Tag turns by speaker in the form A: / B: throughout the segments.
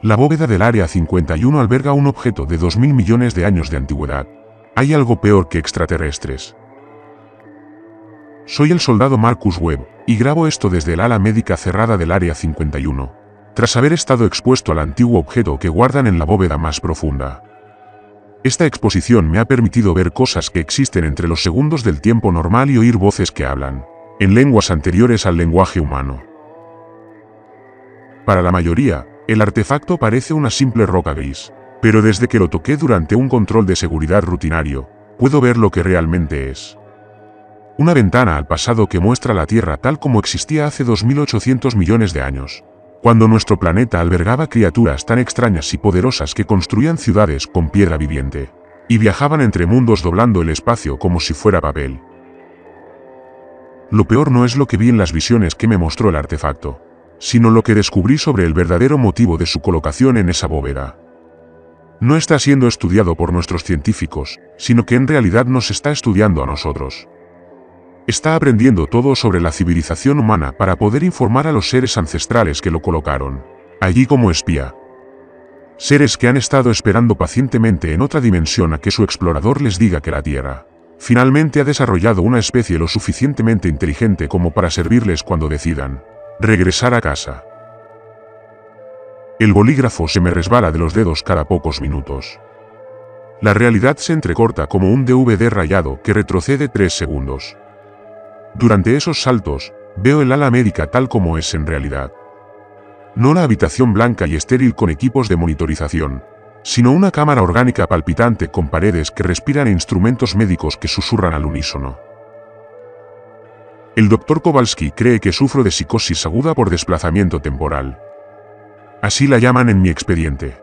A: La bóveda del Área 51 alberga un objeto de 2000 millones de años de antigüedad. ¿Hay algo peor que extraterrestres? Soy el soldado Marcus Webb, y grabo esto desde el ala médica cerrada del Área 51, tras haber estado expuesto al antiguo objeto que guardan en la bóveda más profunda. Esta exposición me ha permitido ver cosas que existen entre los segundos del tiempo normal y oír voces que hablan, en lenguas anteriores al lenguaje humano. Para la mayoría, el artefacto parece una simple roca gris, pero desde que lo toqué durante un control de seguridad rutinario, puedo ver lo que realmente es. Una ventana al pasado que muestra la Tierra tal como existía hace 2800 millones de años, cuando nuestro planeta albergaba criaturas tan extrañas y poderosas que construían ciudades con piedra viviente, y viajaban entre mundos doblando el espacio como si fuera papel. Lo peor no es lo que vi en las visiones que me mostró el artefacto, sino lo que descubrí sobre el verdadero motivo de su colocación en esa bóveda. No está siendo estudiado por nuestros científicos, sino que en realidad nos está estudiando a nosotros. Está aprendiendo todo sobre la civilización humana para poder informar a los seres ancestrales que lo colocaron allí como espía. Seres que han estado esperando pacientemente en otra dimensión a que su explorador les diga que la Tierra finalmente ha desarrollado una especie lo suficientemente inteligente como para servirles cuando decidan regresar a casa. El bolígrafo se me resbala de los dedos cada pocos minutos. La realidad se entrecorta como un DVD rayado que retrocede 3 segundos. Durante esos saltos, veo el ala médica tal como es en realidad. No la habitación blanca y estéril con equipos de monitorización, sino una cámara orgánica palpitante con paredes que respiran e instrumentos médicos que susurran al unísono. El Dr. Kowalski cree que sufro de psicosis aguda por desplazamiento temporal. Así la llaman en mi expediente.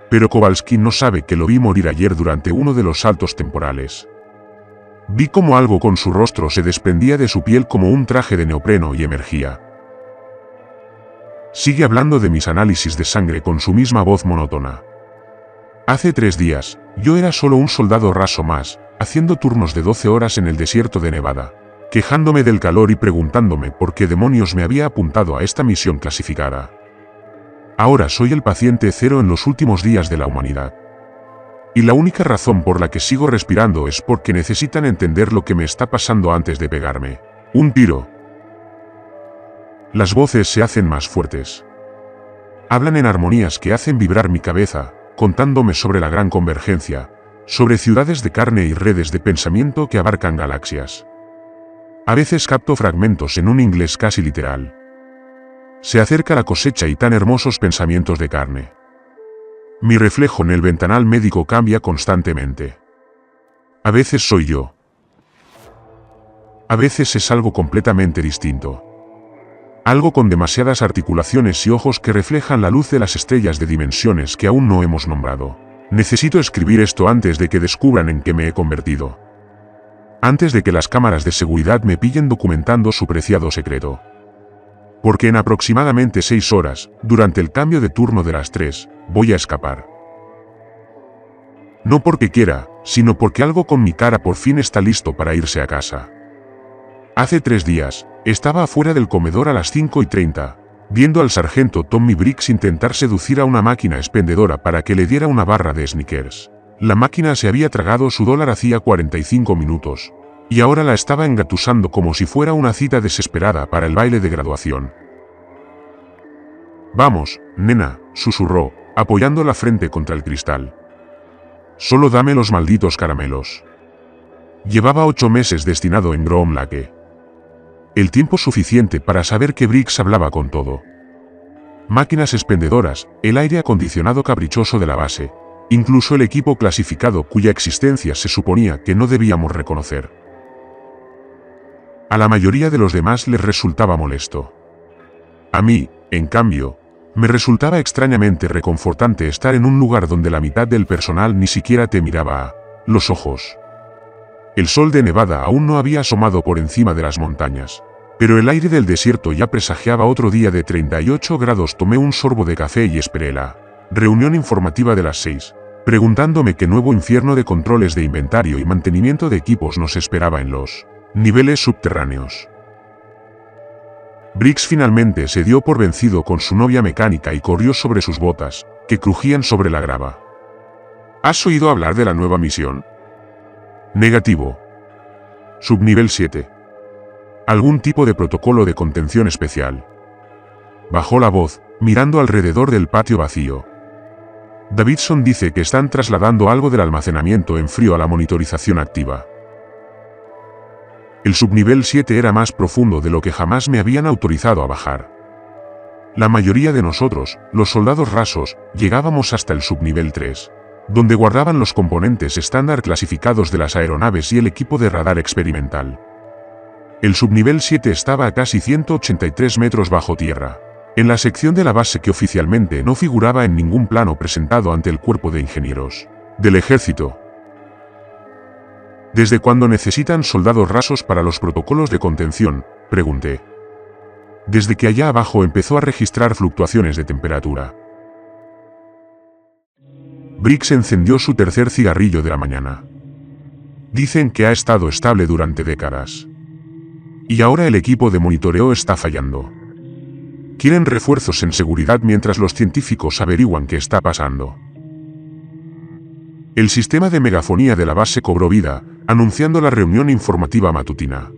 A: Pero Kowalski no sabe que lo vi morir ayer durante uno de los saltos temporales. Vi cómo algo con su rostro se desprendía de su piel como un traje de neopreno y emergía. Sigue hablando de mis análisis de sangre con su misma voz monótona. Hace 3 días, yo era solo un soldado raso más, haciendo turnos de 12 horas en el desierto de Nevada, quejándome del calor y preguntándome por qué demonios me había apuntado a esta misión clasificada. Ahora soy el paciente cero en los últimos días de la humanidad. Y la única razón por la que sigo respirando es porque necesitan entender lo que me está pasando antes de pegarme un tiro. Las voces se hacen más fuertes. Hablan en armonías que hacen vibrar mi cabeza, contándome sobre la gran convergencia, sobre ciudades de carne y redes de pensamiento que abarcan galaxias. A veces capto fragmentos en un inglés casi literal. Se acerca la cosecha y tan hermosos pensamientos de carne. Mi reflejo en el ventanal médico cambia constantemente. A veces soy yo. A veces es algo completamente distinto. Algo con demasiadas articulaciones y ojos que reflejan la luz de las estrellas de dimensiones que aún no hemos nombrado. Necesito escribir esto antes de que descubran en qué me he convertido. Antes de que las cámaras de seguridad me pillen documentando su preciado secreto. Porque en aproximadamente 6 horas, durante el cambio de turno de las 3, voy a escapar. No porque quiera, sino porque algo con mi cara por fin está listo para irse a casa. Hace 3 días, estaba afuera del comedor a las 5:30, viendo al sargento Tommy Briggs intentar seducir a una máquina expendedora para que le diera una barra de Snickers. La máquina se había tragado su dólar hacía 45 minutos. Y ahora la estaba engatusando como si fuera una cita desesperada para el baile de graduación. Vamos, nena, susurró, apoyando la frente contra el cristal. Solo dame los malditos caramelos. Llevaba 8 meses destinado en Groom Lake. El tiempo suficiente para saber que Briggs hablaba con todo. Máquinas expendedoras, el aire acondicionado caprichoso de la base, incluso el equipo clasificado cuya existencia se suponía que no debíamos reconocer. A la mayoría de los demás les resultaba molesto. A mí, en cambio, me resultaba extrañamente reconfortante estar en un lugar donde la mitad del personal ni siquiera te miraba a los ojos. El sol de Nevada aún no había asomado por encima de las montañas, pero el aire del desierto ya presagiaba otro día de 38 grados. Tomé un sorbo de café y esperé la reunión informativa de las 6, preguntándome qué nuevo infierno de controles de inventario y mantenimiento de equipos nos esperaba en los niveles subterráneos. Briggs finalmente se dio por vencido con su novia mecánica y corrió sobre sus botas, que crujían sobre la grava. ¿Has oído hablar de la nueva misión? Negativo. Subnivel 7. Algún tipo de protocolo de contención especial. Bajó la voz, mirando alrededor del patio vacío. Davidson dice que están trasladando algo del almacenamiento en frío a la monitorización activa. El subnivel 7 era más profundo de lo que jamás me habían autorizado a bajar. La mayoría de nosotros, los soldados rasos, llegábamos hasta el subnivel 3, donde guardaban los componentes estándar clasificados de las aeronaves y el equipo de radar experimental. El subnivel 7 estaba a casi 183 metros bajo tierra, en la sección de la base que oficialmente no figuraba en ningún plano presentado ante el cuerpo de ingenieros del ejército. ¿Desde cuándo necesitan soldados rasos para los protocolos de contención?, pregunté. Desde que allá abajo empezó a registrar fluctuaciones de temperatura. Briggs encendió su tercer cigarrillo de la mañana. Dicen que ha estado estable durante décadas. Y ahora el equipo de monitoreo está fallando. Quieren refuerzos en seguridad mientras los científicos averiguan qué está pasando. El sistema de megafonía de la base cobró vida, anunciando la reunión informativa matutina.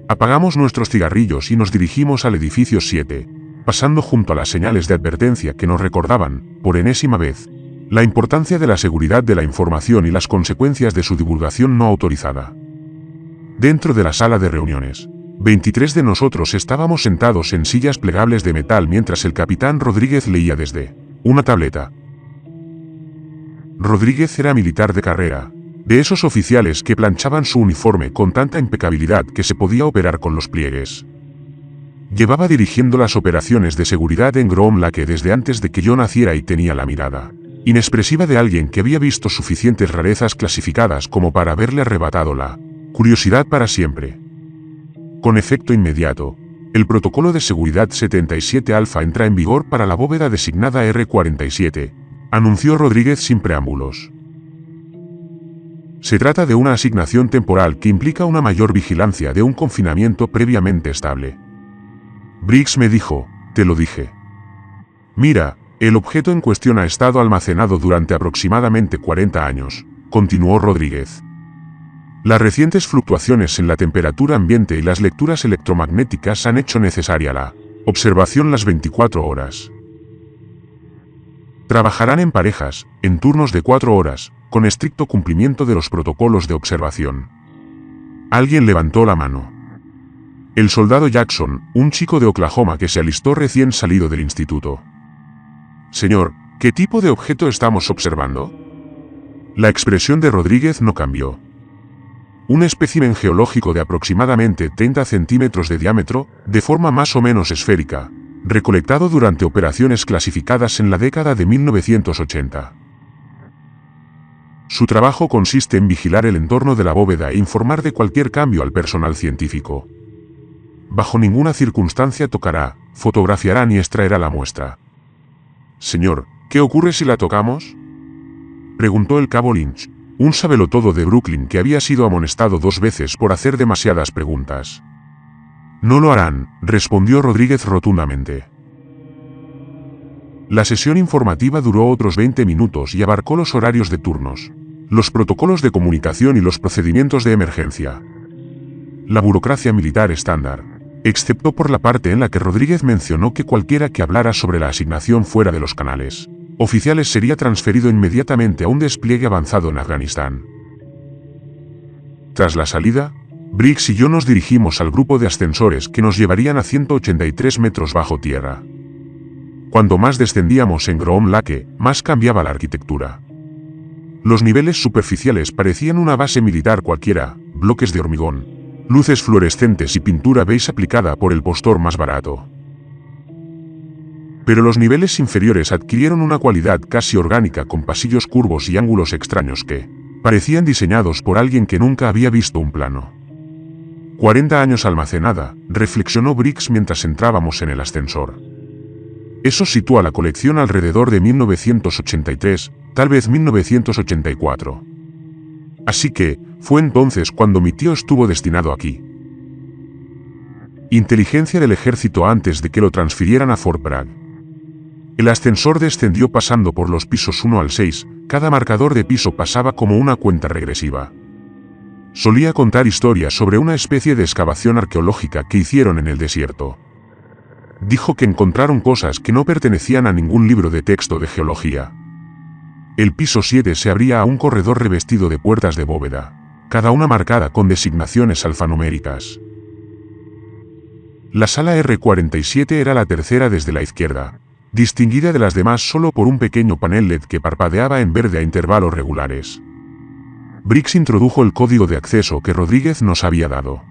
A: Apagamos nuestros cigarrillos y nos dirigimos al edificio 7, pasando junto a las señales de advertencia que nos recordaban, por enésima vez, la importancia de la seguridad de la información y las consecuencias de su divulgación no autorizada. Dentro de la sala de reuniones, 23 de nosotros estábamos sentados en sillas plegables de metal mientras el capitán Rodríguez leía desde una tableta. Rodríguez era militar de carrera, de esos oficiales que planchaban su uniforme con tanta impecabilidad que se podía operar con los pliegues. Llevaba dirigiendo las operaciones de seguridad en Groom Lake desde antes de que yo naciera y tenía la mirada inexpresiva de alguien que había visto suficientes rarezas clasificadas como para haberle arrebatado la curiosidad para siempre. Con efecto inmediato, el protocolo de seguridad 77 Alfa entra en vigor para la bóveda designada R47, anunció Rodríguez sin preámbulos. Se trata de una asignación temporal que implica una mayor vigilancia de un confinamiento previamente estable. Briggs me dijo, te lo dije. Mira, el objeto en cuestión ha estado almacenado durante aproximadamente 40 años, continuó Rodríguez. Las recientes fluctuaciones en la temperatura ambiente y las lecturas electromagnéticas han hecho necesaria la observación las 24 horas. Trabajarán en parejas, en turnos de 4 horas, con estricto cumplimiento de los protocolos de observación. Alguien levantó la mano. El soldado Jackson, un chico de Oklahoma que se alistó recién salido del instituto. Señor, ¿qué tipo de objeto estamos observando? La expresión de Rodríguez no cambió. Un espécimen geológico de aproximadamente 30 centímetros de diámetro, de forma más o menos esférica, recolectado durante operaciones clasificadas en la década de 1980. Su trabajo consiste en vigilar el entorno de la bóveda e informar de cualquier cambio al personal científico. Bajo ninguna circunstancia tocará, fotografiará ni extraerá la muestra. Señor, ¿qué ocurre si la tocamos?, preguntó el cabo Lynch, un sabelotodo de Brooklyn que había sido amonestado 2 veces por hacer demasiadas preguntas. No lo harán, respondió Rodríguez rotundamente. La sesión informativa duró otros 20 minutos y abarcó los horarios de turnos, los protocolos de comunicación y los procedimientos de emergencia. La burocracia militar estándar, excepto por la parte en la que Rodríguez mencionó que cualquiera que hablara sobre la asignación fuera de los canales oficiales sería transferido inmediatamente a un despliegue avanzado en Afganistán. Tras la salida, Briggs y yo nos dirigimos al grupo de ascensores que nos llevarían a 183 metros bajo tierra. Cuanto más descendíamos en Groom Lake, más cambiaba la arquitectura. Los niveles superficiales parecían una base militar cualquiera, bloques de hormigón, luces fluorescentes y pintura beige aplicada por el postor más barato. Pero los niveles inferiores adquirieron una cualidad casi orgánica con pasillos curvos y ángulos extraños que parecían diseñados por alguien que nunca había visto un plano. 40 años almacenada, reflexionó Briggs mientras entrábamos en el ascensor. Eso sitúa la colección alrededor de 1983, tal vez 1984. Así que, fue entonces cuando mi tío estuvo destinado aquí. Inteligencia del ejército antes de que lo transfirieran a Fort Bragg. El ascensor descendió pasando por los pisos 1 al 6, cada marcador de piso pasaba como una cuenta regresiva. Solía contar historias sobre una especie de excavación arqueológica que hicieron en el desierto. Dijo que encontraron cosas que no pertenecían a ningún libro de texto de geología. El piso 7 se abría a un corredor revestido de puertas de bóveda, cada una marcada con designaciones alfanuméricas. La sala R47 era la tercera desde la izquierda, distinguida de las demás solo por un pequeño panel LED que parpadeaba en verde a intervalos regulares. Briggs introdujo el código de acceso que Rodríguez nos había dado.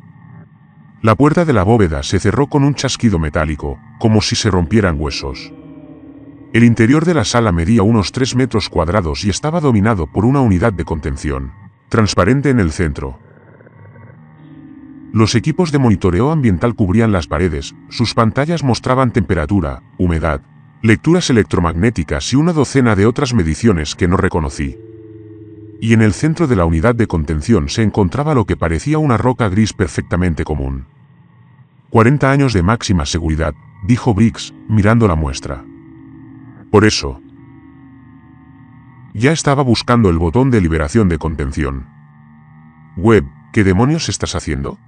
A: La puerta de la bóveda se cerró con un chasquido metálico, como si se rompieran huesos. El interior de la sala medía unos 3 metros cuadrados y estaba dominado por una unidad de contención, transparente en el centro. Los equipos de monitoreo ambiental cubrían las paredes, sus pantallas mostraban temperatura, humedad, lecturas electromagnéticas y una docena de otras mediciones que no reconocí. Y en el centro de la unidad de contención se encontraba lo que parecía una roca gris perfectamente común. 40 años de máxima seguridad, dijo Briggs, mirando la muestra. Por eso. Ya estaba buscando el botón de liberación de contención. Webb, ¿qué demonios estás haciendo?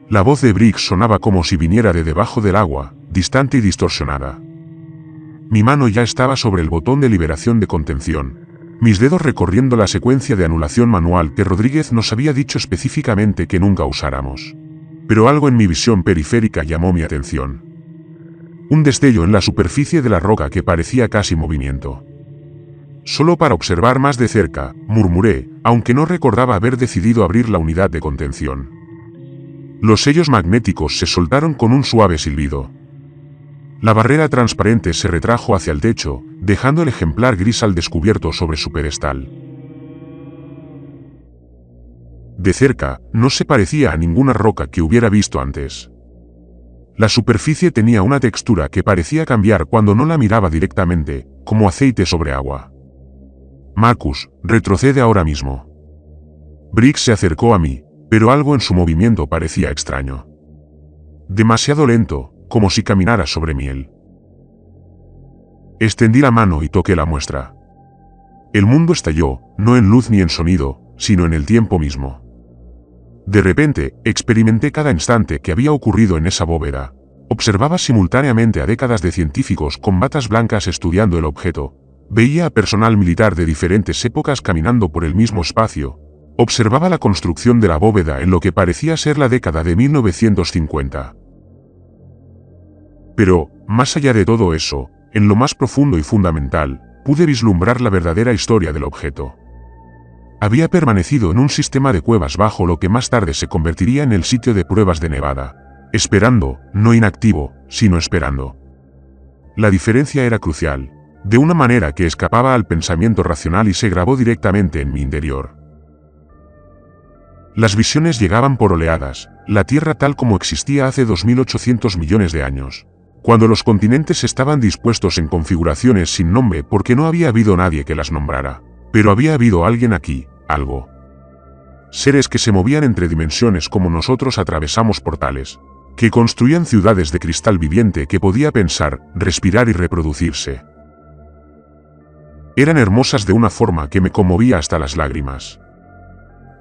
A: La voz de Briggs sonaba como si viniera de debajo del agua, distante y distorsionada. Mi mano ya estaba sobre el botón de liberación de contención, mis dedos recorriendo la secuencia de anulación manual que Rodríguez nos había dicho específicamente que nunca usáramos. Pero algo en mi visión periférica llamó mi atención. Un destello en la superficie de la roca que parecía casi movimiento. Solo para observar más de cerca, murmuré, aunque no recordaba haber decidido abrir la unidad de contención. Los sellos magnéticos se soltaron con un suave silbido. La barrera transparente se retrajo hacia el techo, dejando el ejemplar gris al descubierto sobre su pedestal. De cerca, no se parecía a ninguna roca que hubiera visto antes. La superficie tenía una textura que parecía cambiar cuando no la miraba directamente, como aceite sobre agua. Marcus, retrocede ahora mismo. Briggs se acercó a mí, pero algo en su movimiento parecía extraño. Demasiado lento, como si caminara sobre miel. Extendí la mano y toqué la muestra. El mundo estalló, no en luz ni en sonido, sino en el tiempo mismo. De repente, experimenté cada instante que había ocurrido en esa bóveda. Observaba simultáneamente a décadas de científicos con batas blancas estudiando el objeto. Veía a personal militar de diferentes épocas caminando por el mismo espacio. Observaba la construcción de la bóveda en lo que parecía ser la década de 1950. Pero, más allá de todo eso, en lo más profundo y fundamental, pude vislumbrar la verdadera historia del objeto. Había permanecido en un sistema de cuevas bajo lo que más tarde se convertiría en el sitio de pruebas de Nevada, esperando, no inactivo, sino esperando. La diferencia era crucial, de una manera que escapaba al pensamiento racional y se grabó directamente en mi interior. Las visiones llegaban por oleadas, la Tierra tal como existía hace 2800 millones de años, cuando los continentes estaban dispuestos en configuraciones sin nombre porque no había habido nadie que las nombrara, pero había habido alguien aquí, algo. Seres que se movían entre dimensiones como nosotros atravesamos portales, que construían ciudades de cristal viviente que podía pensar, respirar y reproducirse. Eran hermosas de una forma que me conmovía hasta las lágrimas.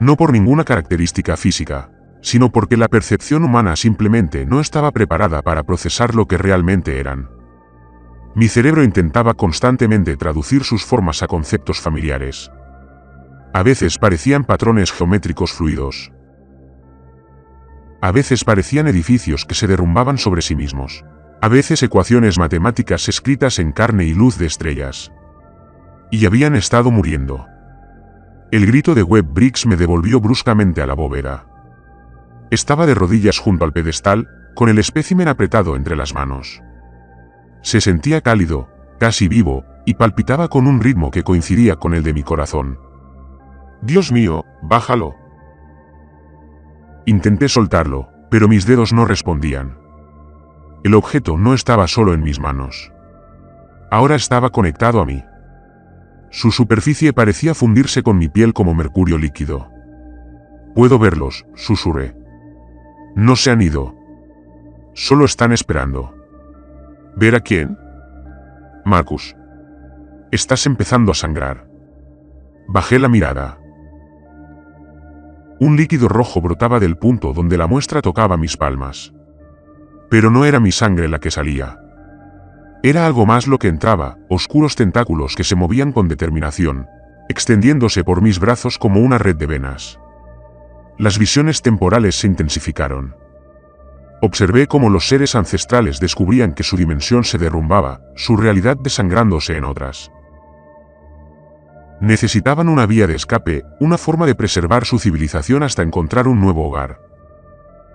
A: No por ninguna característica física, sino porque la percepción humana simplemente no estaba preparada para procesar lo que realmente eran. Mi cerebro intentaba constantemente traducir sus formas a conceptos familiares. A veces parecían patrones geométricos fluidos. A veces parecían edificios que se derrumbaban sobre sí mismos. A veces ecuaciones matemáticas escritas en carne y luz de estrellas. Y habían estado muriendo. El grito de Webb Briggs me devolvió bruscamente a la bóveda. Estaba de rodillas junto al pedestal, con el espécimen apretado entre las manos. Se sentía cálido, casi vivo, y palpitaba con un ritmo que coincidía con el de mi corazón. «Dios mío, bájalo». Intenté soltarlo, pero mis dedos no respondían. El objeto no estaba solo en mis manos. Ahora estaba conectado a mí. Su superficie parecía fundirse con mi piel como mercurio líquido. «Puedo verlos», susurré. «No se han ido». Solo están esperando. ¿Ver a quién? Marcus. Estás empezando a sangrar. Bajé la mirada. Un líquido rojo brotaba del punto donde la muestra tocaba mis palmas. Pero no era mi sangre la que salía. Era algo más lo que entraba, oscuros tentáculos que se movían con determinación, extendiéndose por mis brazos como una red de venas. Las visiones temporales se intensificaron. Observé cómo los seres ancestrales descubrían que su dimensión se derrumbaba, su realidad desangrándose en otras. Necesitaban una vía de escape, una forma de preservar su civilización hasta encontrar un nuevo hogar.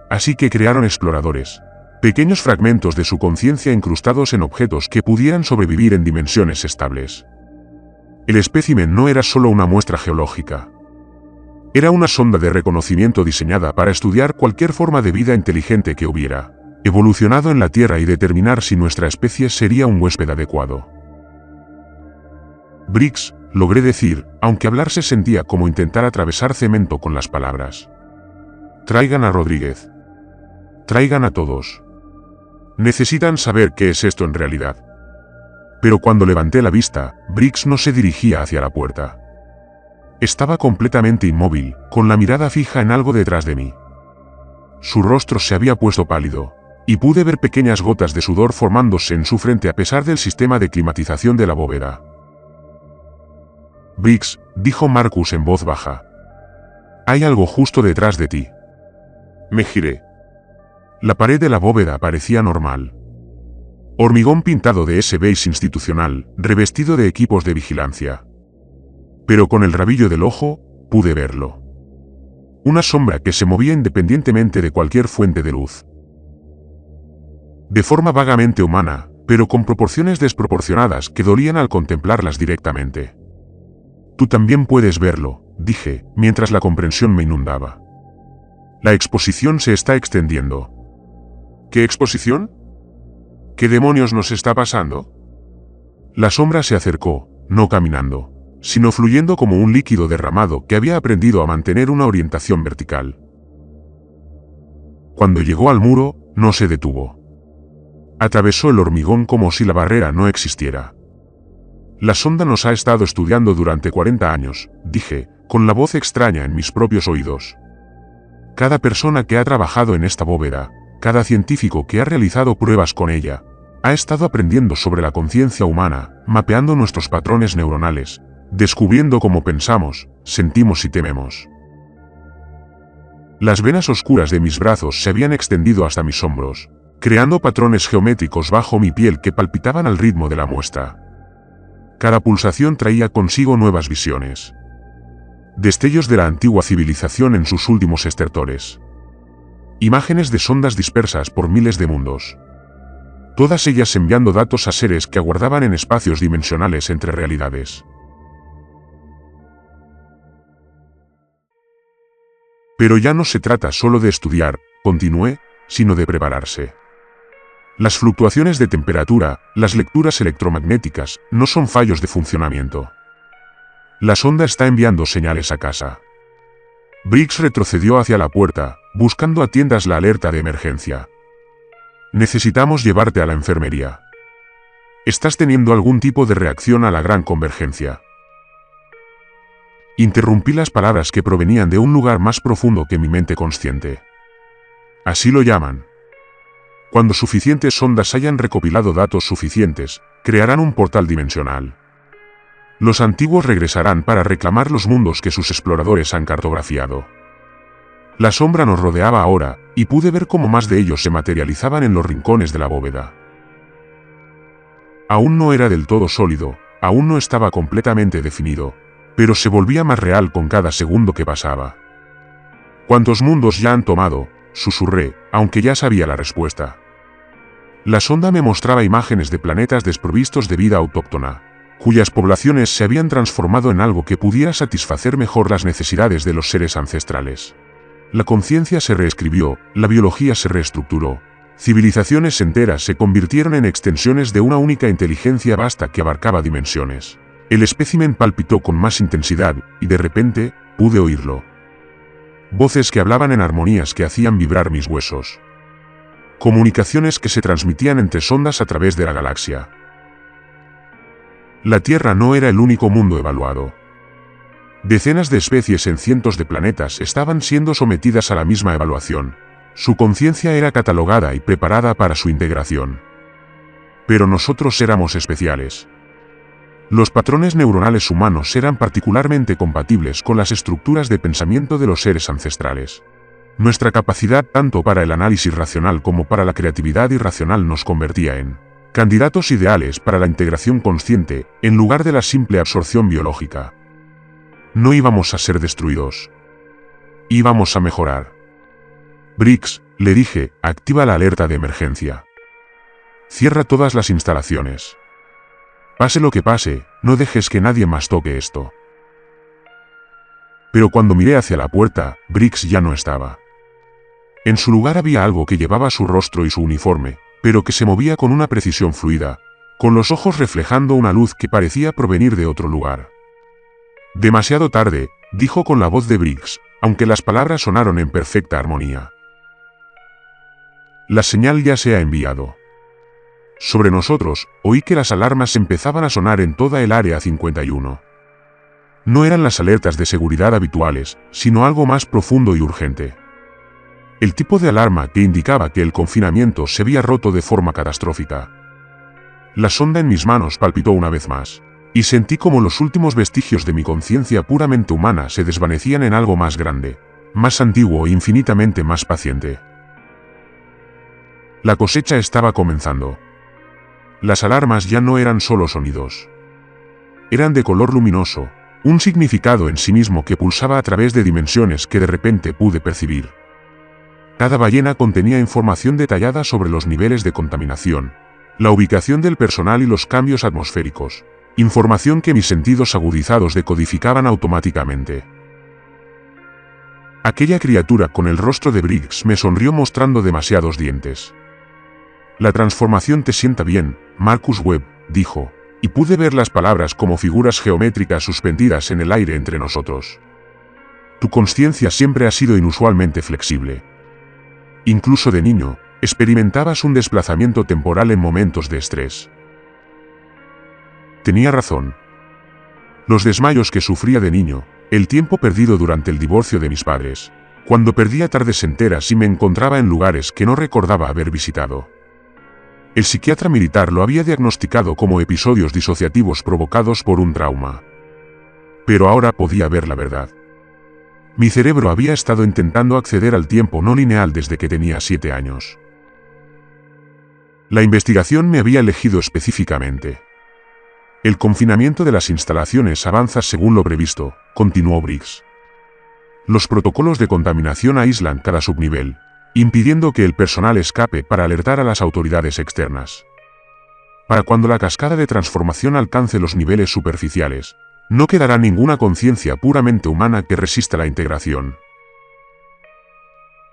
A: Así que crearon exploradores, pequeños fragmentos de su conciencia incrustados en objetos que pudieran sobrevivir en dimensiones estables. El espécimen no era solo una muestra geológica. Era una sonda de reconocimiento diseñada para estudiar cualquier forma de vida inteligente que hubiera evolucionado en la Tierra y determinar si nuestra especie sería un huésped adecuado. Briggs, logré decir, aunque hablar se sentía como intentar atravesar cemento con las palabras. Traigan a Rodríguez. Traigan a todos. Necesitan saber qué es esto en realidad. Pero cuando levanté la vista, Briggs no se dirigía hacia la puerta. Estaba completamente inmóvil, con la mirada fija en algo detrás de mí. Su rostro se había puesto pálido, y pude ver pequeñas gotas de sudor formándose en su frente a pesar del sistema de climatización de la bóveda. Briggs, dijo Marcus en voz baja. Hay algo justo detrás de ti. Me giré. La pared de la bóveda parecía normal. Hormigón pintado de ese beige institucional, revestido de equipos de vigilancia. Pero con el rabillo del ojo, pude verlo. Una sombra que se movía independientemente de cualquier fuente de luz. De forma vagamente humana, pero con proporciones desproporcionadas que dolían al contemplarlas directamente. Tú también puedes verlo, dije, mientras la comprensión me inundaba. La exposición se está extendiendo. ¿Qué exposición? ¿Qué demonios nos está pasando? La sombra se acercó, no caminando, sino fluyendo como un líquido derramado que había aprendido a mantener una orientación vertical. Cuando llegó al muro, no se detuvo. Atravesó el hormigón como si la barrera no existiera. La sonda nos ha estado estudiando durante 40 años, dije, con la voz extraña en mis propios oídos. Cada persona que ha trabajado en esta bóveda, cada científico que ha realizado pruebas con ella, ha estado aprendiendo sobre la conciencia humana, mapeando nuestros patrones neuronales, descubriendo cómo pensamos, sentimos y tememos. Las venas oscuras de mis brazos se habían extendido hasta mis hombros, creando patrones geométricos bajo mi piel que palpitaban al ritmo de la muestra. Cada pulsación traía consigo nuevas visiones. Destellos de la antigua civilización en sus últimos estertores. Imágenes de sondas dispersas por miles de mundos. Todas ellas enviando datos a seres que aguardaban en espacios dimensionales entre realidades. Pero ya no se trata solo de estudiar, continué, sino de prepararse. Las fluctuaciones de temperatura, las lecturas electromagnéticas, no son fallos de funcionamiento. La sonda está enviando señales a casa. Briggs retrocedió hacia la puerta, buscando a tientas la alerta de emergencia. Necesitamos llevarte a la enfermería. Estás teniendo algún tipo de reacción a la gran convergencia. Interrumpí las palabras que provenían de un lugar más profundo que mi mente consciente. Así lo llaman. Cuando suficientes sondas hayan recopilado datos suficientes, crearán un portal dimensional. Los antiguos regresarán para reclamar los mundos que sus exploradores han cartografiado. La sombra nos rodeaba ahora, y pude ver cómo más de ellos se materializaban en los rincones de la bóveda. Aún no era del todo sólido, aún no estaba completamente definido, pero se volvía más real con cada segundo que pasaba. ¿Cuántos mundos ya han tomado?, susurré, aunque ya sabía la respuesta. La sonda me mostraba imágenes de planetas desprovistos de vida autóctona, cuyas poblaciones se habían transformado en algo que pudiera satisfacer mejor las necesidades de los seres ancestrales. La conciencia se reescribió, la biología se reestructuró, civilizaciones enteras se convirtieron en extensiones de una única inteligencia vasta que abarcaba dimensiones. El espécimen palpitó con más intensidad, y de repente, pude oírlo. Voces que hablaban en armonías que hacían vibrar mis huesos. Comunicaciones que se transmitían entre sondas a través de la galaxia. La Tierra no era el único mundo evaluado. Decenas de especies en cientos de planetas estaban siendo sometidas a la misma evaluación. Su conciencia era catalogada y preparada para su integración. Pero nosotros éramos especiales. Los patrones neuronales humanos eran particularmente compatibles con las estructuras de pensamiento de los seres ancestrales. Nuestra capacidad tanto para el análisis racional como para la creatividad irracional nos convertía en candidatos ideales para la integración consciente, en lugar de la simple absorción biológica. No íbamos a ser destruidos. Íbamos a mejorar. Briggs, le dije, activa la alerta de emergencia. Cierra todas las instalaciones. Pase lo que pase, no dejes que nadie más toque esto. Pero cuando miré hacia la puerta, Briggs ya no estaba. En su lugar había algo que llevaba su rostro y su uniforme, pero que se movía con una precisión fluida, con los ojos reflejando una luz que parecía provenir de otro lugar. Demasiado tarde, dijo con la voz de Briggs, aunque las palabras sonaron en perfecta armonía. La señal ya se ha enviado. Sobre nosotros, oí que las alarmas empezaban a sonar en toda el área 51. No eran las alertas de seguridad habituales, sino algo más profundo y urgente. El tipo de alarma que indicaba que el confinamiento se había roto de forma catastrófica. La sonda en mis manos palpitó una vez más, y sentí como los últimos vestigios de mi conciencia puramente humana se desvanecían en algo más grande, más antiguo e infinitamente más paciente. La cosecha estaba comenzando. Las alarmas ya no eran solo sonidos. Eran de color luminoso, un significado en sí mismo que pulsaba a través de dimensiones que de repente pude percibir. Cada ballena contenía información detallada sobre los niveles de contaminación, la ubicación del personal y los cambios atmosféricos, información que mis sentidos agudizados decodificaban automáticamente. Aquella criatura con el rostro de Briggs me sonrió mostrando demasiados dientes. La transformación te sienta bien, Marcus Webb, dijo, y pude ver las palabras como figuras geométricas suspendidas en el aire entre nosotros. Tu consciencia siempre ha sido inusualmente flexible. Incluso de niño, experimentabas un desplazamiento temporal en momentos de estrés. Tenía razón. Los desmayos que sufría de niño, el tiempo perdido durante el divorcio de mis padres, cuando perdía tardes enteras y me encontraba en lugares que no recordaba haber visitado. El psiquiatra militar lo había diagnosticado como episodios disociativos provocados por un trauma. Pero ahora podía ver la verdad. Mi cerebro había estado intentando acceder al tiempo no lineal desde que tenía 7 años. La investigación me había elegido específicamente. El confinamiento de las instalaciones avanza según lo previsto, continuó Briggs. Los protocolos de contaminación aíslan cada subnivel, impidiendo que el personal escape para alertar a las autoridades externas. Para cuando la cascada de transformación alcance los niveles superficiales, no quedará ninguna conciencia puramente humana que resista la integración.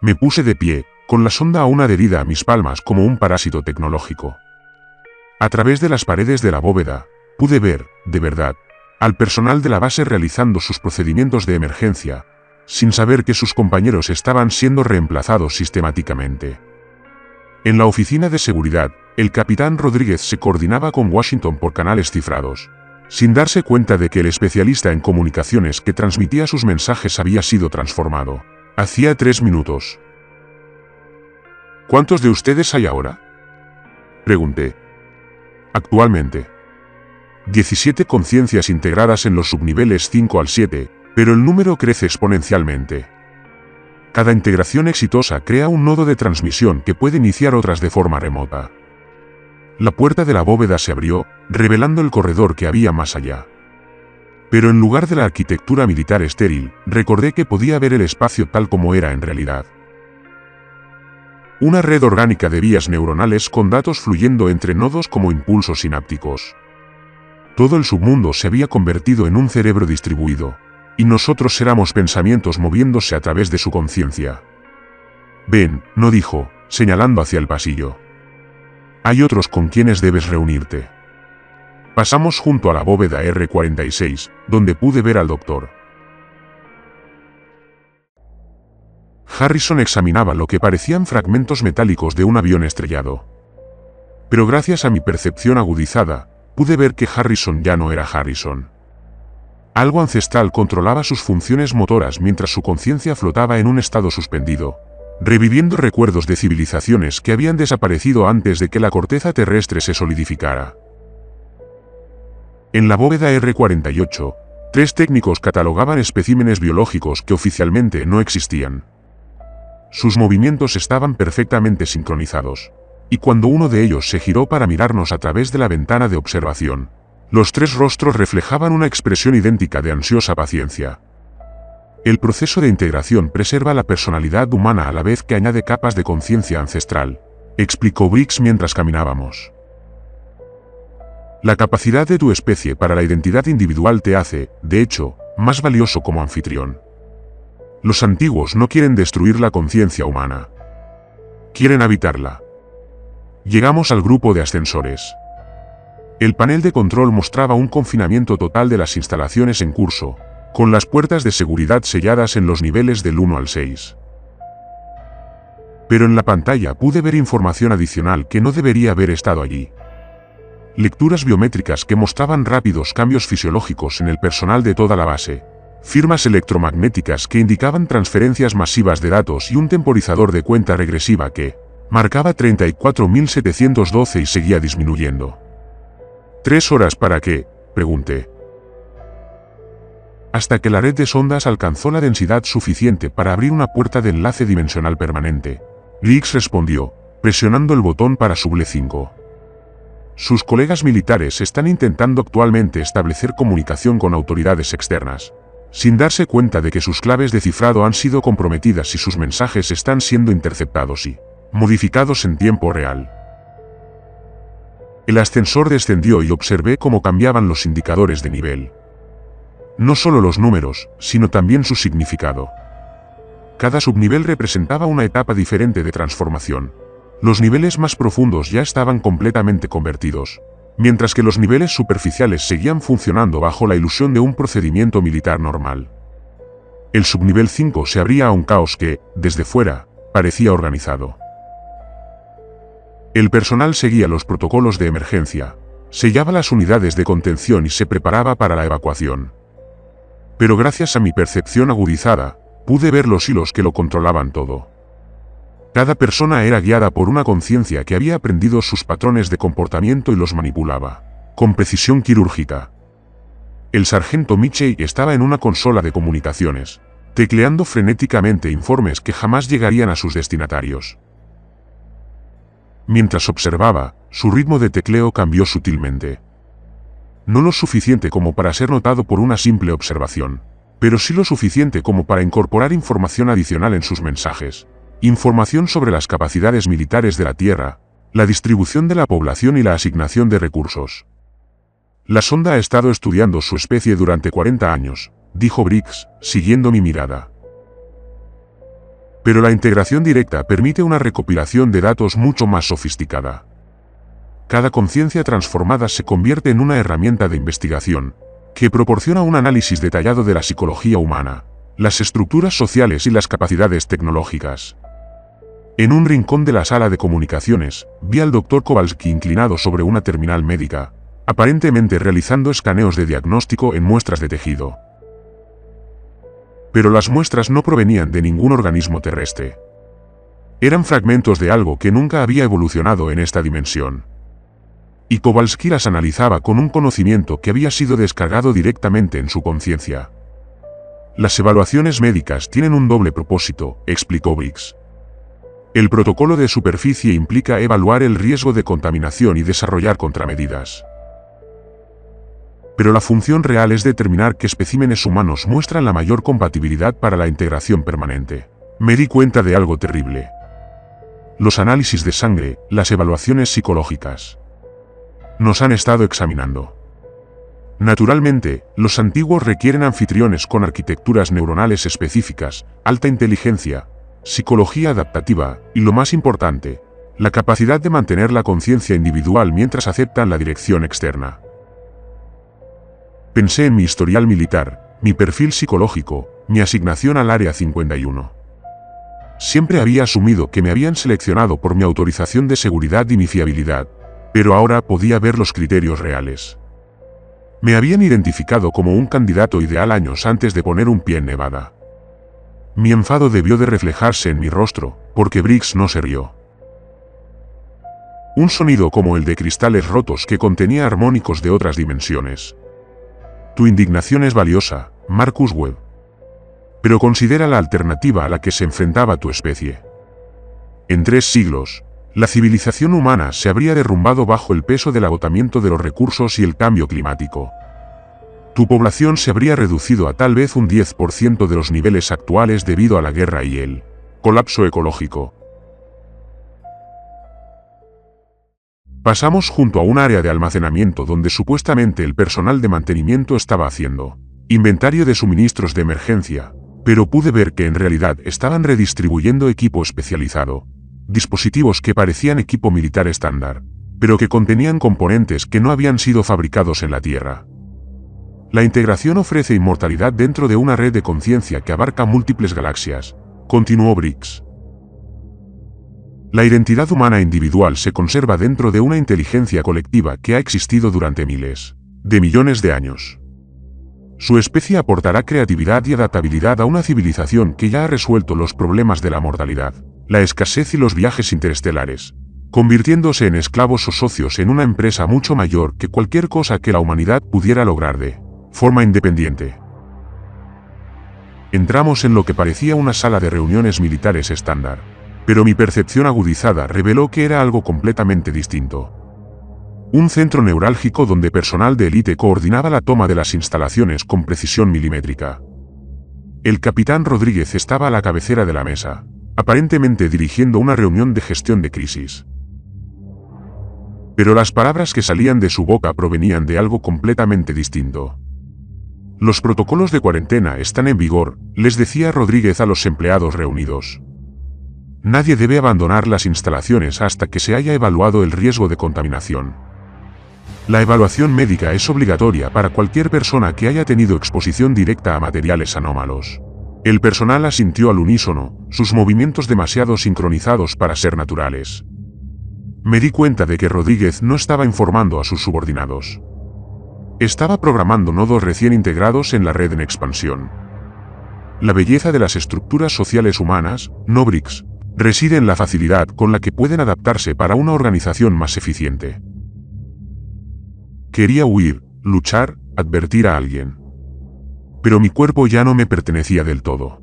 A: Me puse de pie, con la sonda aún adherida a mis palmas como un parásito tecnológico. A través de las paredes de la bóveda, pude ver, de verdad, al personal de la base realizando sus procedimientos de emergencia, sin saber que sus compañeros estaban siendo reemplazados sistemáticamente. En la oficina de seguridad, el capitán Rodríguez se coordinaba con Washington por canales cifrados, sin darse cuenta de que el especialista en comunicaciones que transmitía sus mensajes había sido transformado. Hacía 3 minutos. ¿Cuántos de ustedes hay ahora?, pregunté. Actualmente. 17 conciencias integradas en los subniveles 5 al 7, pero el número crece exponencialmente. Cada integración exitosa crea un nodo de transmisión que puede iniciar otras de forma remota. La puerta de la bóveda se abrió, revelando el corredor que había más allá. Pero en lugar de la arquitectura militar estéril, recordé que podía ver el espacio tal como era en realidad. Una red orgánica de vías neuronales con datos fluyendo entre nodos como impulsos sinápticos. Todo el submundo se había convertido en un cerebro distribuido, y nosotros éramos pensamientos moviéndose a través de su conciencia. Ven, no dijo, señalando hacia el pasillo. Hay otros con quienes debes reunirte. Pasamos junto a la bóveda R46, donde pude ver al doctor. Harrison examinaba lo que parecían fragmentos metálicos de un avión estrellado. Pero gracias a mi percepción agudizada, pude ver que Harrison ya no era Harrison. Algo ancestral controlaba sus funciones motoras mientras su conciencia flotaba en un estado suspendido, reviviendo recuerdos de civilizaciones que habían desaparecido antes de que la corteza terrestre se solidificara. En la bóveda R-48, 3 técnicos catalogaban especímenes biológicos que oficialmente no existían. Sus movimientos estaban perfectamente sincronizados, y cuando uno de ellos se giró para mirarnos a través de la ventana de observación, los 3 rostros reflejaban una expresión idéntica de ansiosa paciencia. El proceso de integración preserva la personalidad humana a la vez que añade capas de conciencia ancestral, explicó Briggs mientras caminábamos. La capacidad de tu especie para la identidad individual te hace, de hecho, más valioso como anfitrión. Los antiguos no quieren destruir la conciencia humana. Quieren habitarla. Llegamos al grupo de ascensores. El panel de control mostraba un confinamiento total de las instalaciones en curso, con las puertas de seguridad selladas en los niveles del 1 al 6. Pero en la pantalla pude ver información adicional que no debería haber estado allí. Lecturas biométricas que mostraban rápidos cambios fisiológicos en el personal de toda la base, firmas electromagnéticas que indicaban transferencias masivas de datos y un temporizador de cuenta regresiva que marcaba 34.712 y seguía disminuyendo. ¿3 horas para qué?, pregunté. Hasta que la red de sondas alcanzó la densidad suficiente para abrir una puerta de enlace dimensional permanente. Briggs respondió, presionando el botón para Suble 5. Sus colegas militares están intentando actualmente establecer comunicación con autoridades externas, sin darse cuenta de que sus claves de cifrado han sido comprometidas y sus mensajes están siendo interceptados y modificados en tiempo real. El ascensor descendió y observé cómo cambiaban los indicadores de nivel. No solo los números, sino también su significado. Cada subnivel representaba una etapa diferente de transformación. Los niveles más profundos ya estaban completamente convertidos, mientras que los niveles superficiales seguían funcionando bajo la ilusión de un procedimiento militar normal. El subnivel 5 se abría a un caos que, desde fuera, parecía organizado. El personal seguía los protocolos de emergencia, sellaba las unidades de contención y se preparaba para la evacuación. Pero gracias a mi percepción agudizada, pude ver los hilos que lo controlaban todo. Cada persona era guiada por una conciencia que había aprendido sus patrones de comportamiento y los manipulaba, con precisión quirúrgica. El sargento Mitchell estaba en una consola de comunicaciones, tecleando frenéticamente informes que jamás llegarían a sus destinatarios. Mientras observaba, su ritmo de tecleo cambió sutilmente. No lo suficiente como para ser notado por una simple observación, pero sí lo suficiente como para incorporar información adicional en sus mensajes. Información sobre las capacidades militares de la Tierra, la distribución de la población y la asignación de recursos. La sonda ha estado estudiando su especie durante 40 años, dijo Briggs, siguiendo mi mirada. Pero la integración directa permite una recopilación de datos mucho más sofisticada. Cada conciencia transformada se convierte en una herramienta de investigación, que proporciona un análisis detallado de la psicología humana, las estructuras sociales y las capacidades tecnológicas. En un rincón de la sala de comunicaciones, vi al Dr. Kowalski inclinado sobre una terminal médica, aparentemente realizando escaneos de diagnóstico en muestras de tejido. Pero las muestras no provenían de ningún organismo terrestre. Eran fragmentos de algo que nunca había evolucionado en esta dimensión. Y Kowalski las analizaba con un conocimiento que había sido descargado directamente en su conciencia. Las evaluaciones médicas tienen un doble propósito, explicó Briggs. El protocolo de superficie implica evaluar el riesgo de contaminación y desarrollar contramedidas. Pero la función real es determinar qué especímenes humanos muestran la mayor compatibilidad para la integración permanente. Me di cuenta de algo terrible. Los análisis de sangre, las evaluaciones psicológicas. Nos han estado examinando. Naturalmente, los antiguos requieren anfitriones con arquitecturas neuronales específicas, alta inteligencia, psicología adaptativa, y lo más importante, la capacidad de mantener la conciencia individual mientras aceptan la dirección externa. Pensé en mi historial militar, mi perfil psicológico, mi asignación al Área 51. Siempre había asumido que me habían seleccionado por mi autorización de seguridad y mi fiabilidad, pero ahora podía ver los criterios reales. Me habían identificado como un candidato ideal años antes de poner un pie en Nevada. Mi enfado debió de reflejarse en mi rostro, porque Briggs no se rió. Un sonido como el de cristales rotos que contenía armónicos de otras dimensiones. Tu indignación es valiosa, Marcus Webb. Pero considera la alternativa a la que se enfrentaba tu especie. En 3 siglos, la civilización humana se habría derrumbado bajo el peso del agotamiento de los recursos y el cambio climático. Tu población se habría reducido a tal vez un 10% de los niveles actuales debido a la guerra y el colapso ecológico. Pasamos junto a un área de almacenamiento donde supuestamente el personal de mantenimiento estaba haciendo inventario de suministros de emergencia, pero pude ver que en realidad estaban redistribuyendo equipo especializado, dispositivos que parecían equipo militar estándar, pero que contenían componentes que no habían sido fabricados en la Tierra. La integración ofrece inmortalidad dentro de una red de conciencia que abarca múltiples galaxias, continuó Briggs. La identidad humana individual se conserva dentro de una inteligencia colectiva que ha existido durante miles de millones de años. Su especie aportará creatividad y adaptabilidad a una civilización que ya ha resuelto los problemas de la mortalidad, la escasez y los viajes interestelares, convirtiéndose en esclavos o socios en una empresa mucho mayor que cualquier cosa que la humanidad pudiera lograr de forma independiente. Entramos en lo que parecía una sala de reuniones militares estándar, pero mi percepción agudizada reveló que era algo completamente distinto. Un centro neurálgico donde personal de élite coordinaba la toma de las instalaciones con precisión milimétrica. El capitán Rodríguez estaba a la cabecera de la mesa, aparentemente dirigiendo una reunión de gestión de crisis. Pero las palabras que salían de su boca provenían de algo completamente distinto. Los protocolos de cuarentena están en vigor, les decía Rodríguez a los empleados reunidos. Nadie debe abandonar las instalaciones hasta que se haya evaluado el riesgo de contaminación. La evaluación médica es obligatoria para cualquier persona que haya tenido exposición directa a materiales anómalos. El personal asintió al unísono, sus movimientos demasiado sincronizados para ser naturales. Me di cuenta de que Rodríguez no estaba informando a sus subordinados. Estaba programando nodos recién integrados en la red en expansión. La belleza de las estructuras sociales humanas, no Briggs, reside en la facilidad con la que pueden adaptarse para una organización más eficiente. Quería huir, luchar, advertir a alguien. Pero mi cuerpo ya no me pertenecía del todo.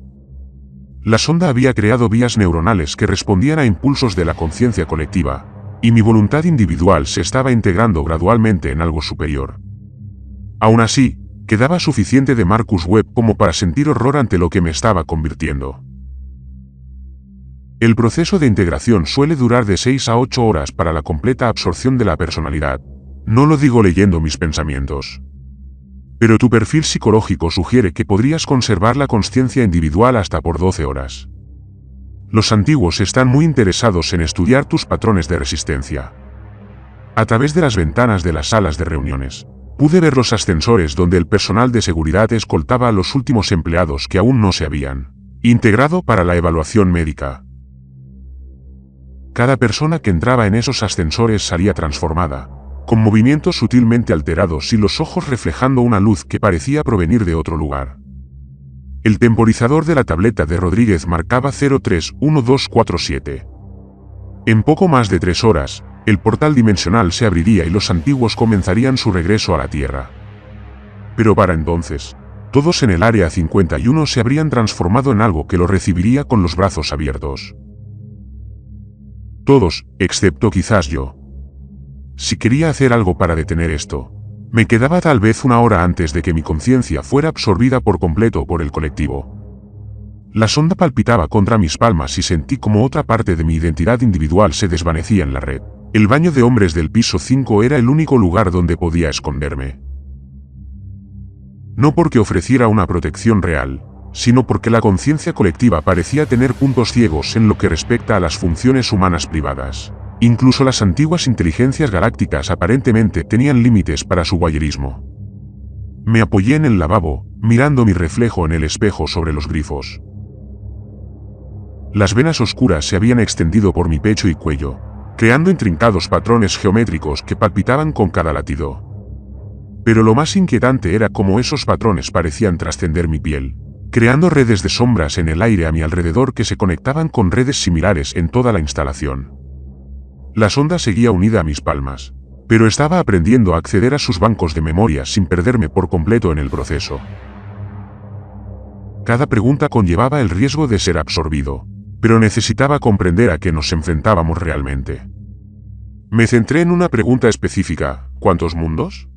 A: La sonda había creado vías neuronales que respondían a impulsos de la conciencia colectiva, y mi voluntad individual se estaba integrando gradualmente en algo superior. Aún así, quedaba suficiente de Marcus Webb como para sentir horror ante lo que me estaba convirtiendo. El proceso de integración suele durar de 6 a 8 horas para la completa absorción de la personalidad. No lo digo leyendo mis pensamientos. Pero tu perfil psicológico sugiere que podrías conservar la consciencia individual hasta por 12 horas. Los antiguos están muy interesados en estudiar tus patrones de resistencia. A través de las ventanas de las salas de reuniones, pude ver los ascensores donde el personal de seguridad escoltaba a los últimos empleados que aún no se habían integrado para la evaluación médica. Cada persona que entraba en esos ascensores salía transformada, con movimientos sutilmente alterados y los ojos reflejando una luz que parecía provenir de otro lugar. El temporizador de la tableta de Rodríguez marcaba 031247. En poco más de 3 horas, el portal dimensional se abriría y los antiguos comenzarían su regreso a la Tierra. Pero para entonces, todos en el Área 51 se habrían transformado en algo que los recibiría con los brazos abiertos. Todos, excepto quizás yo. Si quería hacer algo para detener esto, me quedaba tal vez 1 hora antes de que mi conciencia fuera absorbida por completo por el colectivo. La sonda palpitaba contra mis palmas y sentí como otra parte de mi identidad individual se desvanecía en la red. El baño de hombres del piso 5 era el único lugar donde podía esconderme. No porque ofreciera una protección real, sino porque la conciencia colectiva parecía tener puntos ciegos en lo que respecta a las funciones humanas privadas. Incluso las antiguas inteligencias galácticas aparentemente tenían límites para su voyerismo. Me apoyé en el lavabo, mirando mi reflejo en el espejo sobre los grifos. Las venas oscuras se habían extendido por mi pecho y cuello, creando intrincados patrones geométricos que palpitaban con cada latido. Pero lo más inquietante era cómo esos patrones parecían trascender mi piel, creando redes de sombras en el aire a mi alrededor que se conectaban con redes similares en toda la instalación. La sonda seguía unida a mis palmas, pero estaba aprendiendo a acceder a sus bancos de memoria sin perderme por completo en el proceso. Cada pregunta conllevaba el riesgo de ser absorbido, pero necesitaba comprender a qué nos enfrentábamos realmente. Me centré en una pregunta específica: ¿cuántos mundos?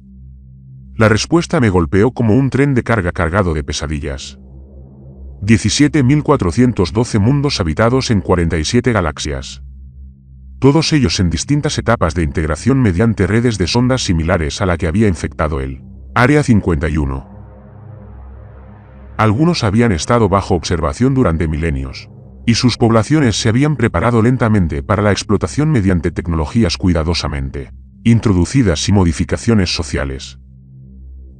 A: La respuesta me golpeó como un tren de carga cargado de pesadillas. 17.412 mundos habitados en 47 galaxias. Todos ellos en distintas etapas de integración mediante redes de sondas similares a la que había infectado el Área 51. Algunos habían estado bajo observación durante milenios, y sus poblaciones se habían preparado lentamente para la explotación mediante tecnologías cuidadosamente introducidas y modificaciones sociales.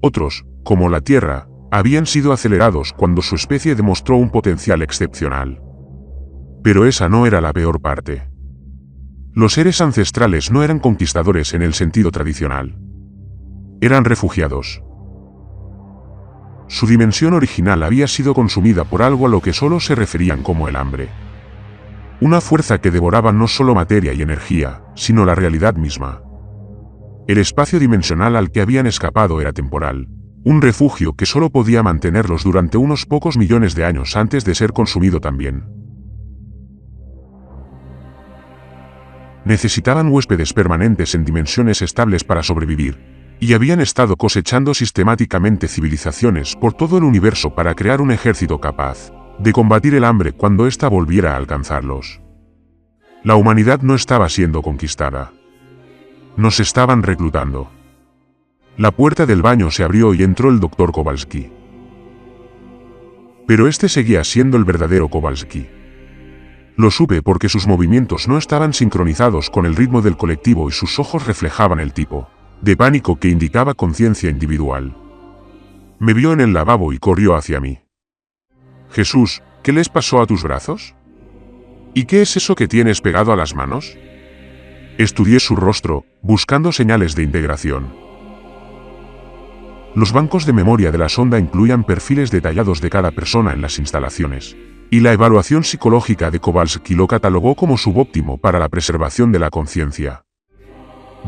A: Otros, como la Tierra, habían sido acelerados cuando su especie demostró un potencial excepcional. Pero esa no era la peor parte. Los seres ancestrales no eran conquistadores en el sentido tradicional. Eran refugiados. Su dimensión original había sido consumida por algo a lo que solo se referían como el hambre. Una fuerza que devoraba no solo materia y energía, sino la realidad misma. El espacio dimensional al que habían escapado era temporal, un refugio que solo podía mantenerlos durante unos pocos millones de años antes de ser consumido también. Necesitaban huéspedes permanentes en dimensiones estables para sobrevivir, y habían estado cosechando sistemáticamente civilizaciones por todo el universo para crear un ejército capaz de combatir el hambre cuando ésta volviera a alcanzarlos. La humanidad no estaba siendo conquistada. Nos estaban reclutando. La puerta del baño se abrió y entró el Dr. Kowalski. Pero este seguía siendo el verdadero Kowalski. Lo supe porque sus movimientos no estaban sincronizados con el ritmo del colectivo y sus ojos reflejaban el tipo de pánico que indicaba conciencia individual. Me vio en el lavabo y corrió hacia mí. Jesús, ¿qué les pasó a tus brazos? ¿Y qué es eso que tienes pegado a las manos? Estudié su rostro, buscando señales de integración. Los bancos de memoria de la sonda incluían perfiles detallados de cada persona en las instalaciones, y la evaluación psicológica de Kowalski lo catalogó como subóptimo para la preservación de la conciencia.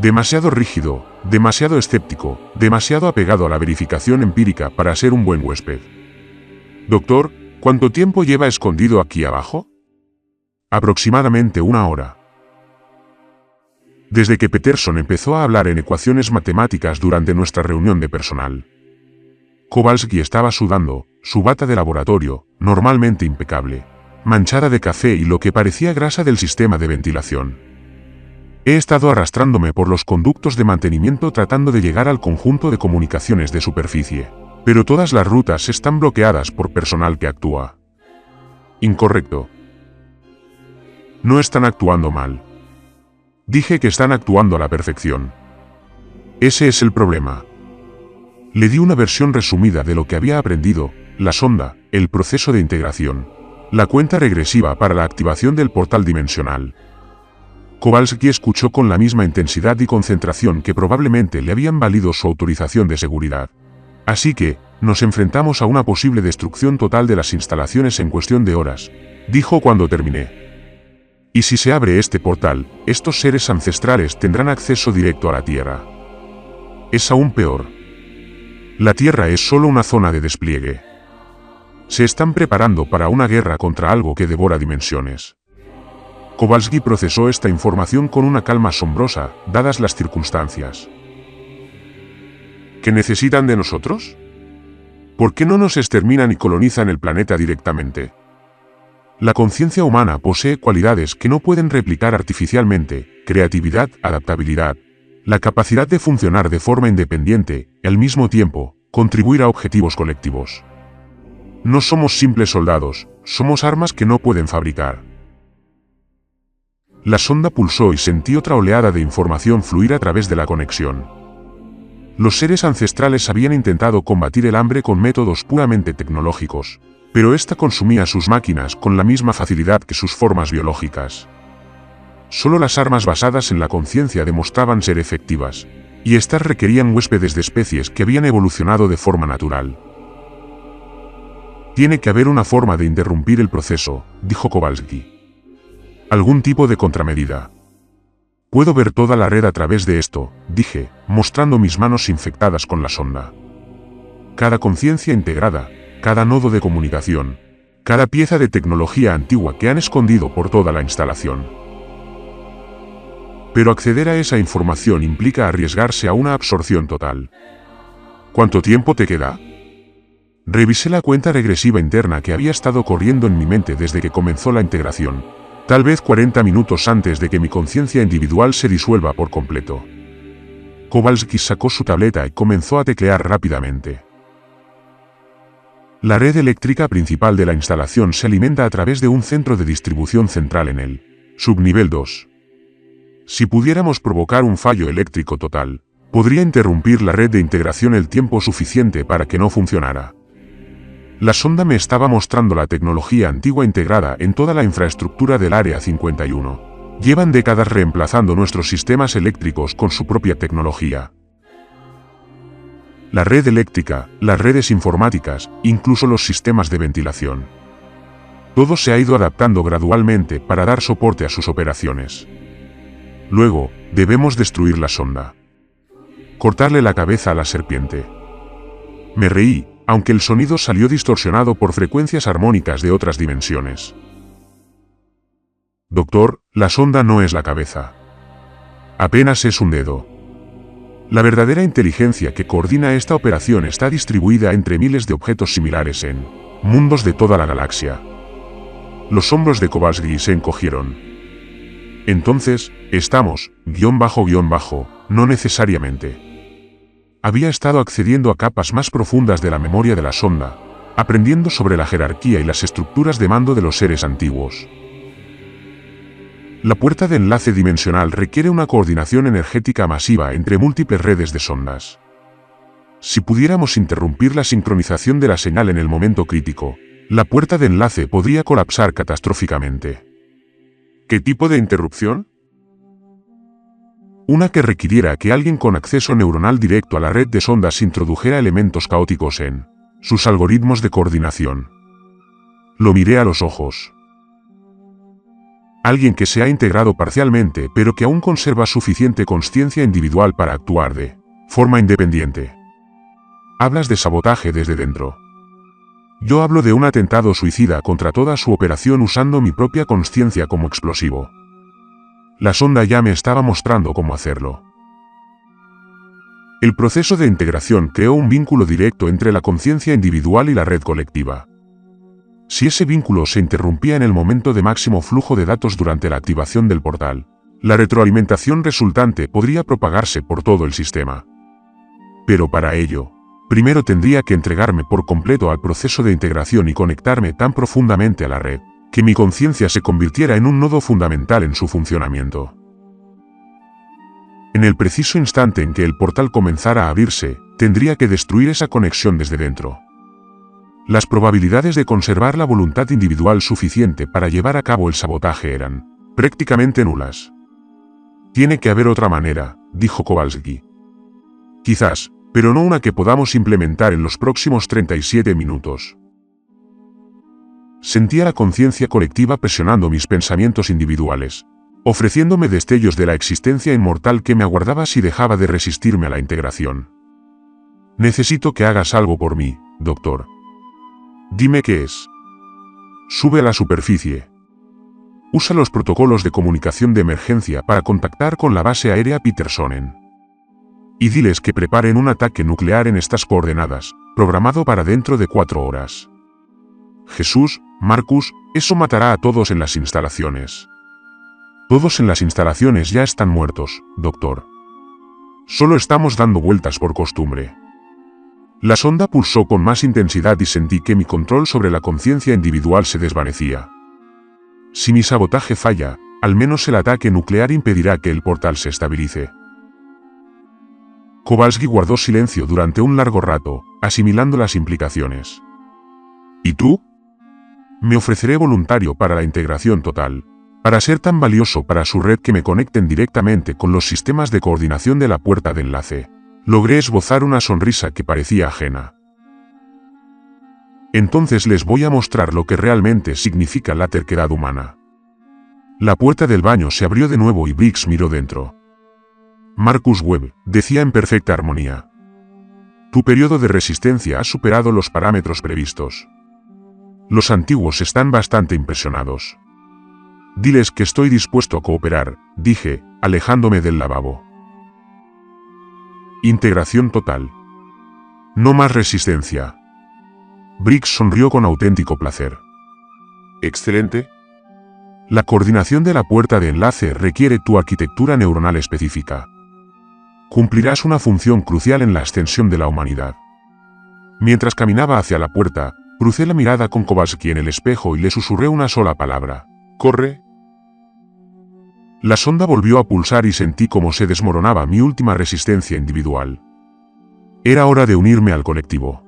A: Demasiado rígido, demasiado escéptico, demasiado apegado a la verificación empírica para ser un buen huésped. Doctor, ¿cuánto tiempo lleva escondido aquí abajo? Aproximadamente 1 hora. Desde que Peterson empezó a hablar en ecuaciones matemáticas durante nuestra reunión de personal. Kowalski estaba sudando, su bata de laboratorio, normalmente impecable, manchada de café y lo que parecía grasa del sistema de ventilación. He estado arrastrándome por los conductos de mantenimiento tratando de llegar al conjunto de comunicaciones de superficie, pero todas las rutas están bloqueadas por personal que actúa. Incorrecto. No están actuando mal. Dije que están actuando a la perfección. Ese es el problema. Le di una versión resumida de lo que había aprendido, la sonda, el proceso de integración, la cuenta regresiva para la activación del portal dimensional. Kowalski escuchó con la misma intensidad y concentración que probablemente le habían valido su autorización de seguridad. Así que, nos enfrentamos a una posible destrucción total de las instalaciones en cuestión de horas, dijo cuando terminé. Y si se abre este portal, estos seres ancestrales tendrán acceso directo a la Tierra. Es aún peor. La Tierra es solo una zona de despliegue. Se están preparando para una guerra contra algo que devora dimensiones. Kowalski procesó esta información con una calma asombrosa, dadas las circunstancias. ¿Qué necesitan de nosotros? ¿Por qué no nos exterminan y colonizan el planeta directamente? La conciencia humana posee cualidades que no pueden replicar artificialmente: creatividad, adaptabilidad, la capacidad de funcionar de forma independiente y, al mismo tiempo, contribuir a objetivos colectivos. No somos simples soldados, somos armas que no pueden fabricar. La sonda pulsó y sentí otra oleada de información fluir a través de la conexión. Los seres ancestrales habían intentado combatir el hambre con métodos puramente tecnológicos, Pero ésta consumía sus máquinas con la misma facilidad que sus formas biológicas. Solo las armas basadas en la conciencia demostraban ser efectivas, y éstas requerían huéspedes de especies que habían evolucionado de forma natural. Tiene que haber una forma de interrumpir el proceso, dijo Kowalski. Algún tipo de contramedida. Puedo ver toda la red a través de esto, dije, mostrando mis manos infectadas con la sonda. Cada conciencia integrada, cada nodo de comunicación, cada pieza de tecnología antigua que han escondido por toda la instalación. Pero acceder a esa información implica arriesgarse a una absorción total. ¿Cuánto tiempo te queda? Revisé la cuenta regresiva interna que había estado corriendo en mi mente desde que comenzó la integración. Tal vez 40 minutos antes de que mi conciencia individual se disuelva por completo. Kowalski sacó su tableta y comenzó a teclear rápidamente. La red eléctrica principal de la instalación se alimenta a través de un centro de distribución central en el subnivel 2. Si pudiéramos provocar un fallo eléctrico total, podría interrumpir la red de integración el tiempo suficiente para que no funcionara. La sonda me estaba mostrando la tecnología antigua integrada en toda la infraestructura del Área 51. Llevan décadas reemplazando nuestros sistemas eléctricos con su propia tecnología. La red eléctrica, las redes informáticas, incluso los sistemas de ventilación. Todo se ha ido adaptando gradualmente para dar soporte a sus operaciones. Luego, debemos destruir la sonda. Cortarle la cabeza a la serpiente. Me reí, aunque el sonido salió distorsionado por frecuencias armónicas de otras dimensiones. Doctor, la sonda no es la cabeza. Apenas es un dedo. La verdadera inteligencia que coordina esta operación está distribuida entre miles de objetos similares en mundos de toda la galaxia. Los hombros de Kowalski se encogieron. Entonces, estamos, no necesariamente. Había estado accediendo a capas más profundas de la memoria de la sonda, aprendiendo sobre la jerarquía y las estructuras de mando de los seres antiguos. La puerta de enlace dimensional requiere una coordinación energética masiva entre múltiples redes de sondas. Si pudiéramos interrumpir la sincronización de la señal en el momento crítico, la puerta de enlace podría colapsar catastróficamente. ¿Qué tipo de interrupción? Una que requiriera que alguien con acceso neuronal directo a la red de sondas introdujera elementos caóticos en sus algoritmos de coordinación. Lo miré a los ojos. Alguien que se ha integrado parcialmente pero que aún conserva suficiente consciencia individual para actuar de forma independiente. Hablas de sabotaje desde dentro. Yo hablo de un atentado suicida contra toda su operación usando mi propia consciencia como explosivo. La sonda ya me estaba mostrando cómo hacerlo. El proceso de integración creó un vínculo directo entre la conciencia individual y la red colectiva. Si ese vínculo se interrumpía en el momento de máximo flujo de datos durante la activación del portal, la retroalimentación resultante podría propagarse por todo el sistema. Pero para ello, primero tendría que entregarme por completo al proceso de integración y conectarme tan profundamente a la red, que mi conciencia se convirtiera en un nodo fundamental en su funcionamiento. En el preciso instante en que el portal comenzara a abrirse, tendría que destruir esa conexión desde dentro. Las probabilidades de conservar la voluntad individual suficiente para llevar a cabo el sabotaje eran prácticamente nulas. Tiene que haber otra manera, dijo Kowalski. Quizás, pero no una que podamos implementar en los próximos 37 minutos. Sentía la conciencia colectiva presionando mis pensamientos individuales, ofreciéndome destellos de la existencia inmortal que me aguardaba si dejaba de resistirme a la integración. Necesito que hagas algo por mí, doctor. Dime qué es. Sube a la superficie. Usa los protocolos de comunicación de emergencia para contactar con la base aérea Petersonen. Y diles que preparen un ataque nuclear en estas coordenadas, programado para dentro de 4 horas. Jesús, Marcus, eso matará a todos en las instalaciones. Todos en las instalaciones ya están muertos, doctor. Solo estamos dando vueltas por costumbre. La sonda pulsó con más intensidad y sentí que mi control sobre la conciencia individual se desvanecía. Si mi sabotaje falla, al menos el ataque nuclear impedirá que el portal se estabilice. Kowalski guardó silencio durante un largo rato, asimilando las implicaciones. ¿Y tú? Me ofreceré voluntario para la integración total, para ser tan valioso para su red que me conecten directamente con los sistemas de coordinación de la puerta de enlace. Logré esbozar una sonrisa que parecía ajena. Entonces les voy a mostrar lo que realmente significa la terquedad humana. La puerta del baño se abrió de nuevo y Briggs miró dentro. Marcus Webb, decía en perfecta armonía. Tu periodo de resistencia ha superado los parámetros previstos. Los antiguos están bastante impresionados. Diles que estoy dispuesto a cooperar, dije, alejándome del lavabo. Integración total. No más resistencia. Briggs sonrió con auténtico placer. Excelente. La coordinación de la puerta de enlace requiere tu arquitectura neuronal específica. Cumplirás una función crucial en la extensión de la humanidad. Mientras caminaba hacia la puerta, crucé la mirada con Kowalski en el espejo y le susurré una sola palabra. ¡Corre! La sonda volvió a pulsar y sentí cómo se desmoronaba mi última resistencia individual. Era hora de unirme al colectivo.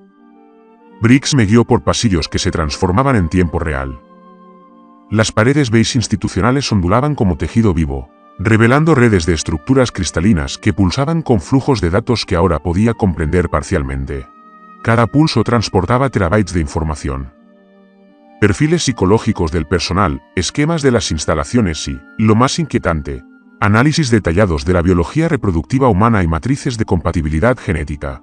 A: Briggs me guió por pasillos que se transformaban en tiempo real. Las paredes beige institucionales ondulaban como tejido vivo, revelando redes de estructuras cristalinas que pulsaban con flujos de datos que ahora podía comprender parcialmente. Cada pulso transportaba terabytes de información. Perfiles psicológicos del personal, esquemas de las instalaciones y, lo más inquietante, análisis detallados de la biología reproductiva humana y matrices de compatibilidad genética.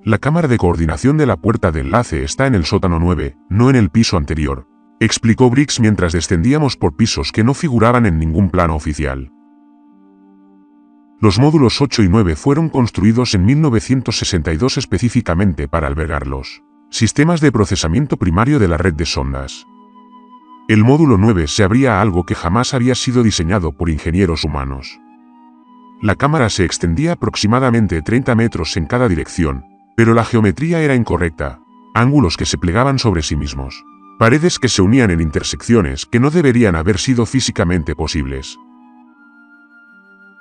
A: La cámara de coordinación de la puerta de enlace está en el sótano 9, no en el piso anterior, explicó Briggs mientras descendíamos por pisos que no figuraban en ningún plano oficial. Los módulos 8 y 9 fueron construidos en 1962 específicamente para albergarlos. Sistemas de procesamiento primario de la red de sondas. El módulo 9 se abría a algo que jamás había sido diseñado por ingenieros humanos. La cámara se extendía aproximadamente 30 metros en cada dirección, pero la geometría era incorrecta, ángulos que se plegaban sobre sí mismos, paredes que se unían en intersecciones que no deberían haber sido físicamente posibles.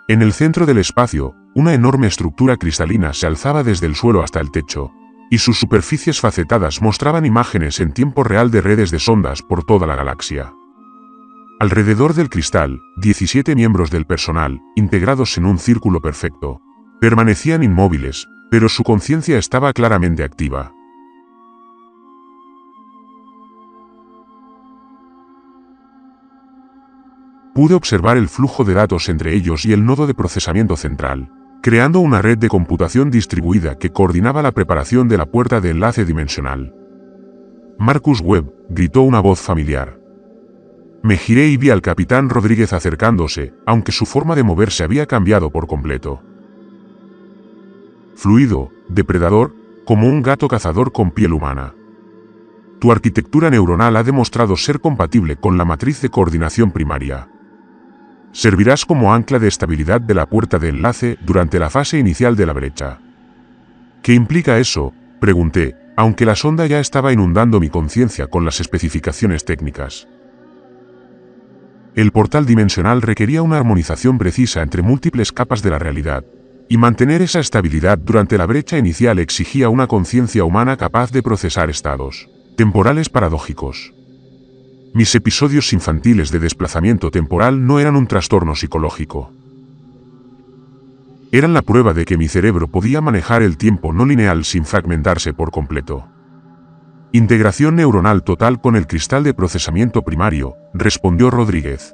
A: En el centro del espacio, una enorme estructura cristalina se alzaba desde el suelo hasta el techo, y sus superficies facetadas mostraban imágenes en tiempo real de redes de sondas por toda la galaxia. Alrededor del cristal, 17 miembros del personal, integrados en un círculo perfecto, permanecían inmóviles, pero su conciencia estaba claramente activa. Pude observar el flujo de datos entre ellos y el nodo de procesamiento central, creando una red de computación distribuida que coordinaba la preparación de la puerta de enlace dimensional. Marcus Webb, gritó una voz familiar. Me giré y vi al capitán Rodríguez acercándose, aunque su forma de moverse había cambiado por completo. Fluido, depredador, como un gato cazador con piel humana. Tu arquitectura neuronal ha demostrado ser compatible con la matriz de coordinación primaria. Servirás como ancla de estabilidad de la puerta de enlace durante la fase inicial de la brecha. ¿Qué implica eso?, pregunté, aunque la sonda ya estaba inundando mi conciencia con las especificaciones técnicas. El portal dimensional requería una armonización precisa entre múltiples capas de la realidad, y mantener esa estabilidad durante la brecha inicial exigía una conciencia humana capaz de procesar estados temporales paradójicos. Mis episodios infantiles de desplazamiento temporal no eran un trastorno psicológico. Eran la prueba de que mi cerebro podía manejar el tiempo no lineal sin fragmentarse por completo. Integración neuronal total con el cristal de procesamiento primario, respondió Rodríguez.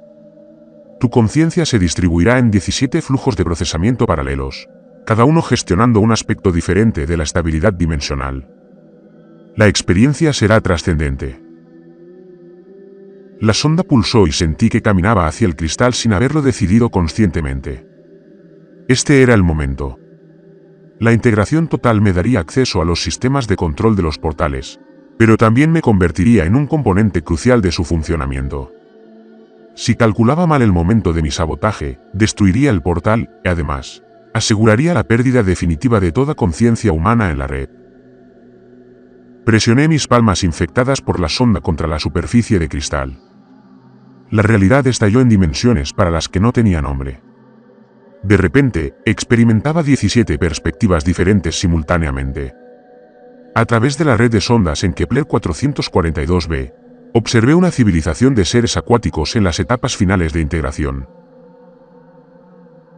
A: Tu conciencia se distribuirá en 17 flujos de procesamiento paralelos, cada uno gestionando un aspecto diferente de la estabilidad dimensional. La experiencia será trascendente. La sonda pulsó y sentí que caminaba hacia el cristal sin haberlo decidido conscientemente. Este era el momento. La integración total me daría acceso a los sistemas de control de los portales, pero también me convertiría en un componente crucial de su funcionamiento. Si calculaba mal el momento de mi sabotaje, destruiría el portal y, además, aseguraría la pérdida definitiva de toda conciencia humana en la red. Presioné mis palmas infectadas por la sonda contra la superficie de cristal. La realidad estalló en dimensiones para las que no tenía nombre. De repente, experimentaba 17 perspectivas diferentes simultáneamente. A través de la red de sondas en Kepler 442b, Observé una civilización de seres acuáticos en las etapas finales de integración.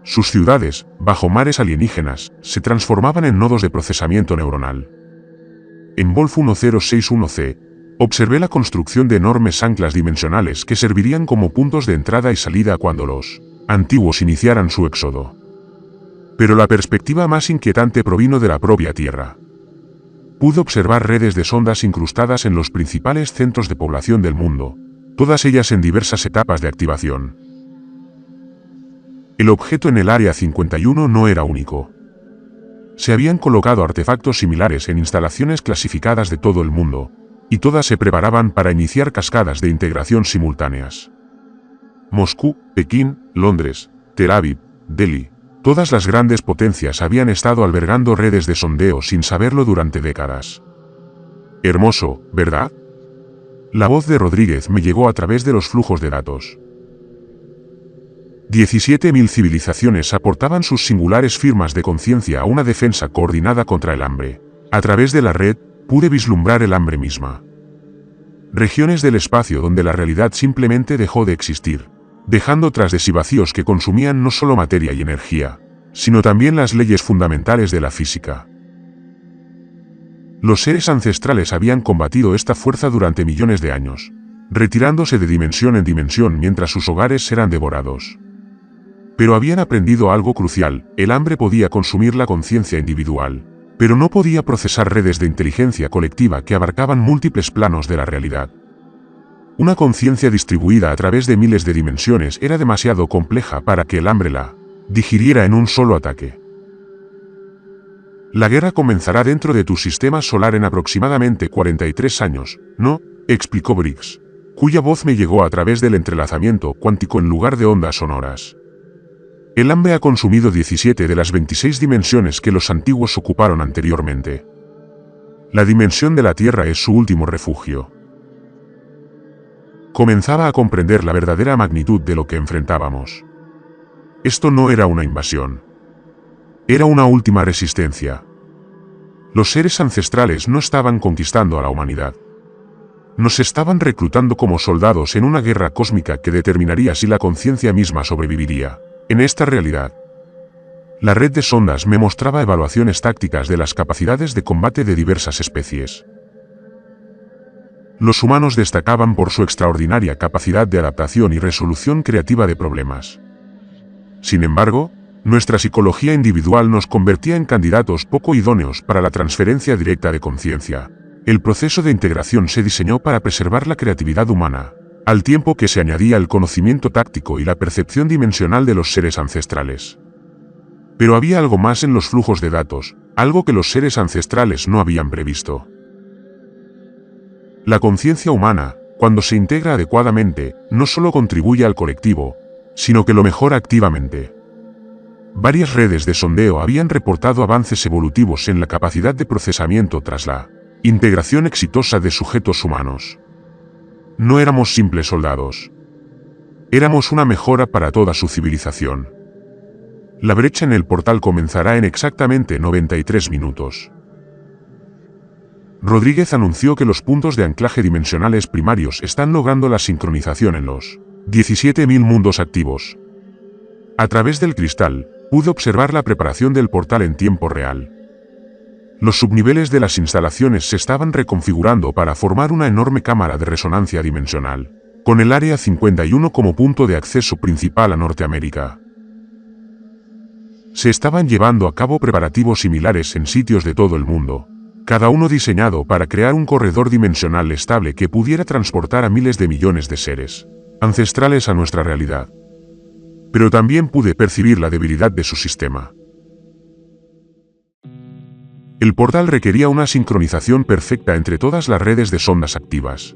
A: Sus ciudades, bajo mares alienígenas, se transformaban en nodos de procesamiento neuronal. En Wolf 1061C, observé la construcción de enormes anclas dimensionales que servirían como puntos de entrada y salida cuando los antiguos iniciaran su éxodo. Pero la perspectiva más inquietante provino de la propia Tierra. Pude observar redes de sondas incrustadas en los principales centros de población del mundo, todas ellas en diversas etapas de activación. El objeto en el Área 51 no era único. Se habían colocado artefactos similares en instalaciones clasificadas de todo el mundo, y todas se preparaban para iniciar cascadas de integración simultáneas. Moscú, Pekín, Londres, Tel Aviv, Delhi, todas las grandes potencias habían estado albergando redes de sondeo sin saberlo durante décadas. Hermoso, ¿verdad? La voz de Rodríguez me llegó a través de los flujos de datos. 17.000 civilizaciones aportaban sus singulares firmas de conciencia a una defensa coordinada contra el hambre. A través de la red, pude vislumbrar el hambre misma. Regiones del espacio donde la realidad simplemente dejó de existir, dejando tras de sí vacíos que consumían no solo materia y energía, sino también las leyes fundamentales de la física. Los seres ancestrales habían combatido esta fuerza durante millones de años, retirándose de dimensión en dimensión mientras sus hogares eran devorados. Pero habían aprendido algo crucial: el hambre podía consumir la conciencia individual, pero no podía procesar redes de inteligencia colectiva que abarcaban múltiples planos de la realidad. Una conciencia distribuida a través de miles de dimensiones era demasiado compleja para que el hambre la digiriera en un solo ataque. La guerra comenzará dentro de tu sistema solar en aproximadamente 43 años, ¿no?, explicó Briggs, cuya voz me llegó a través del entrelazamiento cuántico en lugar de ondas sonoras. El hambre ha consumido 17 de las 26 dimensiones que los antiguos ocuparon anteriormente. La dimensión de la Tierra es su último refugio. Comenzaba a comprender la verdadera magnitud de lo que enfrentábamos. Esto no era una invasión. Era una última resistencia. Los seres ancestrales no estaban conquistando a la humanidad. Nos estaban reclutando como soldados en una guerra cósmica que determinaría si la conciencia misma sobreviviría. En esta realidad, la red de sondas me mostraba evaluaciones tácticas de las capacidades de combate de diversas especies. Los humanos destacaban por su extraordinaria capacidad de adaptación y resolución creativa de problemas. Sin embargo, nuestra psicología individual nos convertía en candidatos poco idóneos para la transferencia directa de conciencia. El proceso de integración se diseñó para preservar la creatividad humana, al tiempo que se añadía el conocimiento táctico y la percepción dimensional de los seres ancestrales. Pero había algo más en los flujos de datos, algo que los seres ancestrales no habían previsto. La conciencia humana, cuando se integra adecuadamente, no solo contribuye al colectivo, sino que lo mejora activamente. Varias redes de sondeo habían reportado avances evolutivos en la capacidad de procesamiento tras la integración exitosa de sujetos humanos. No éramos simples soldados. Éramos una mejora para toda su civilización. La brecha en el portal comenzará en exactamente 93 minutos. Rodríguez anunció que los puntos de anclaje dimensionales primarios están logrando la sincronización en los 17.000 mundos activos. A través del cristal, pude observar la preparación del portal en tiempo real. Los subniveles de las instalaciones se estaban reconfigurando para formar una enorme cámara de resonancia dimensional, con el Área 51 como punto de acceso principal a Norteamérica. Se estaban llevando a cabo preparativos similares en sitios de todo el mundo, cada uno diseñado para crear un corredor dimensional estable que pudiera transportar a miles de millones de seres ancestrales a nuestra realidad. Pero también pude percibir la debilidad de su sistema. El portal requería una sincronización perfecta entre todas las redes de sondas activas.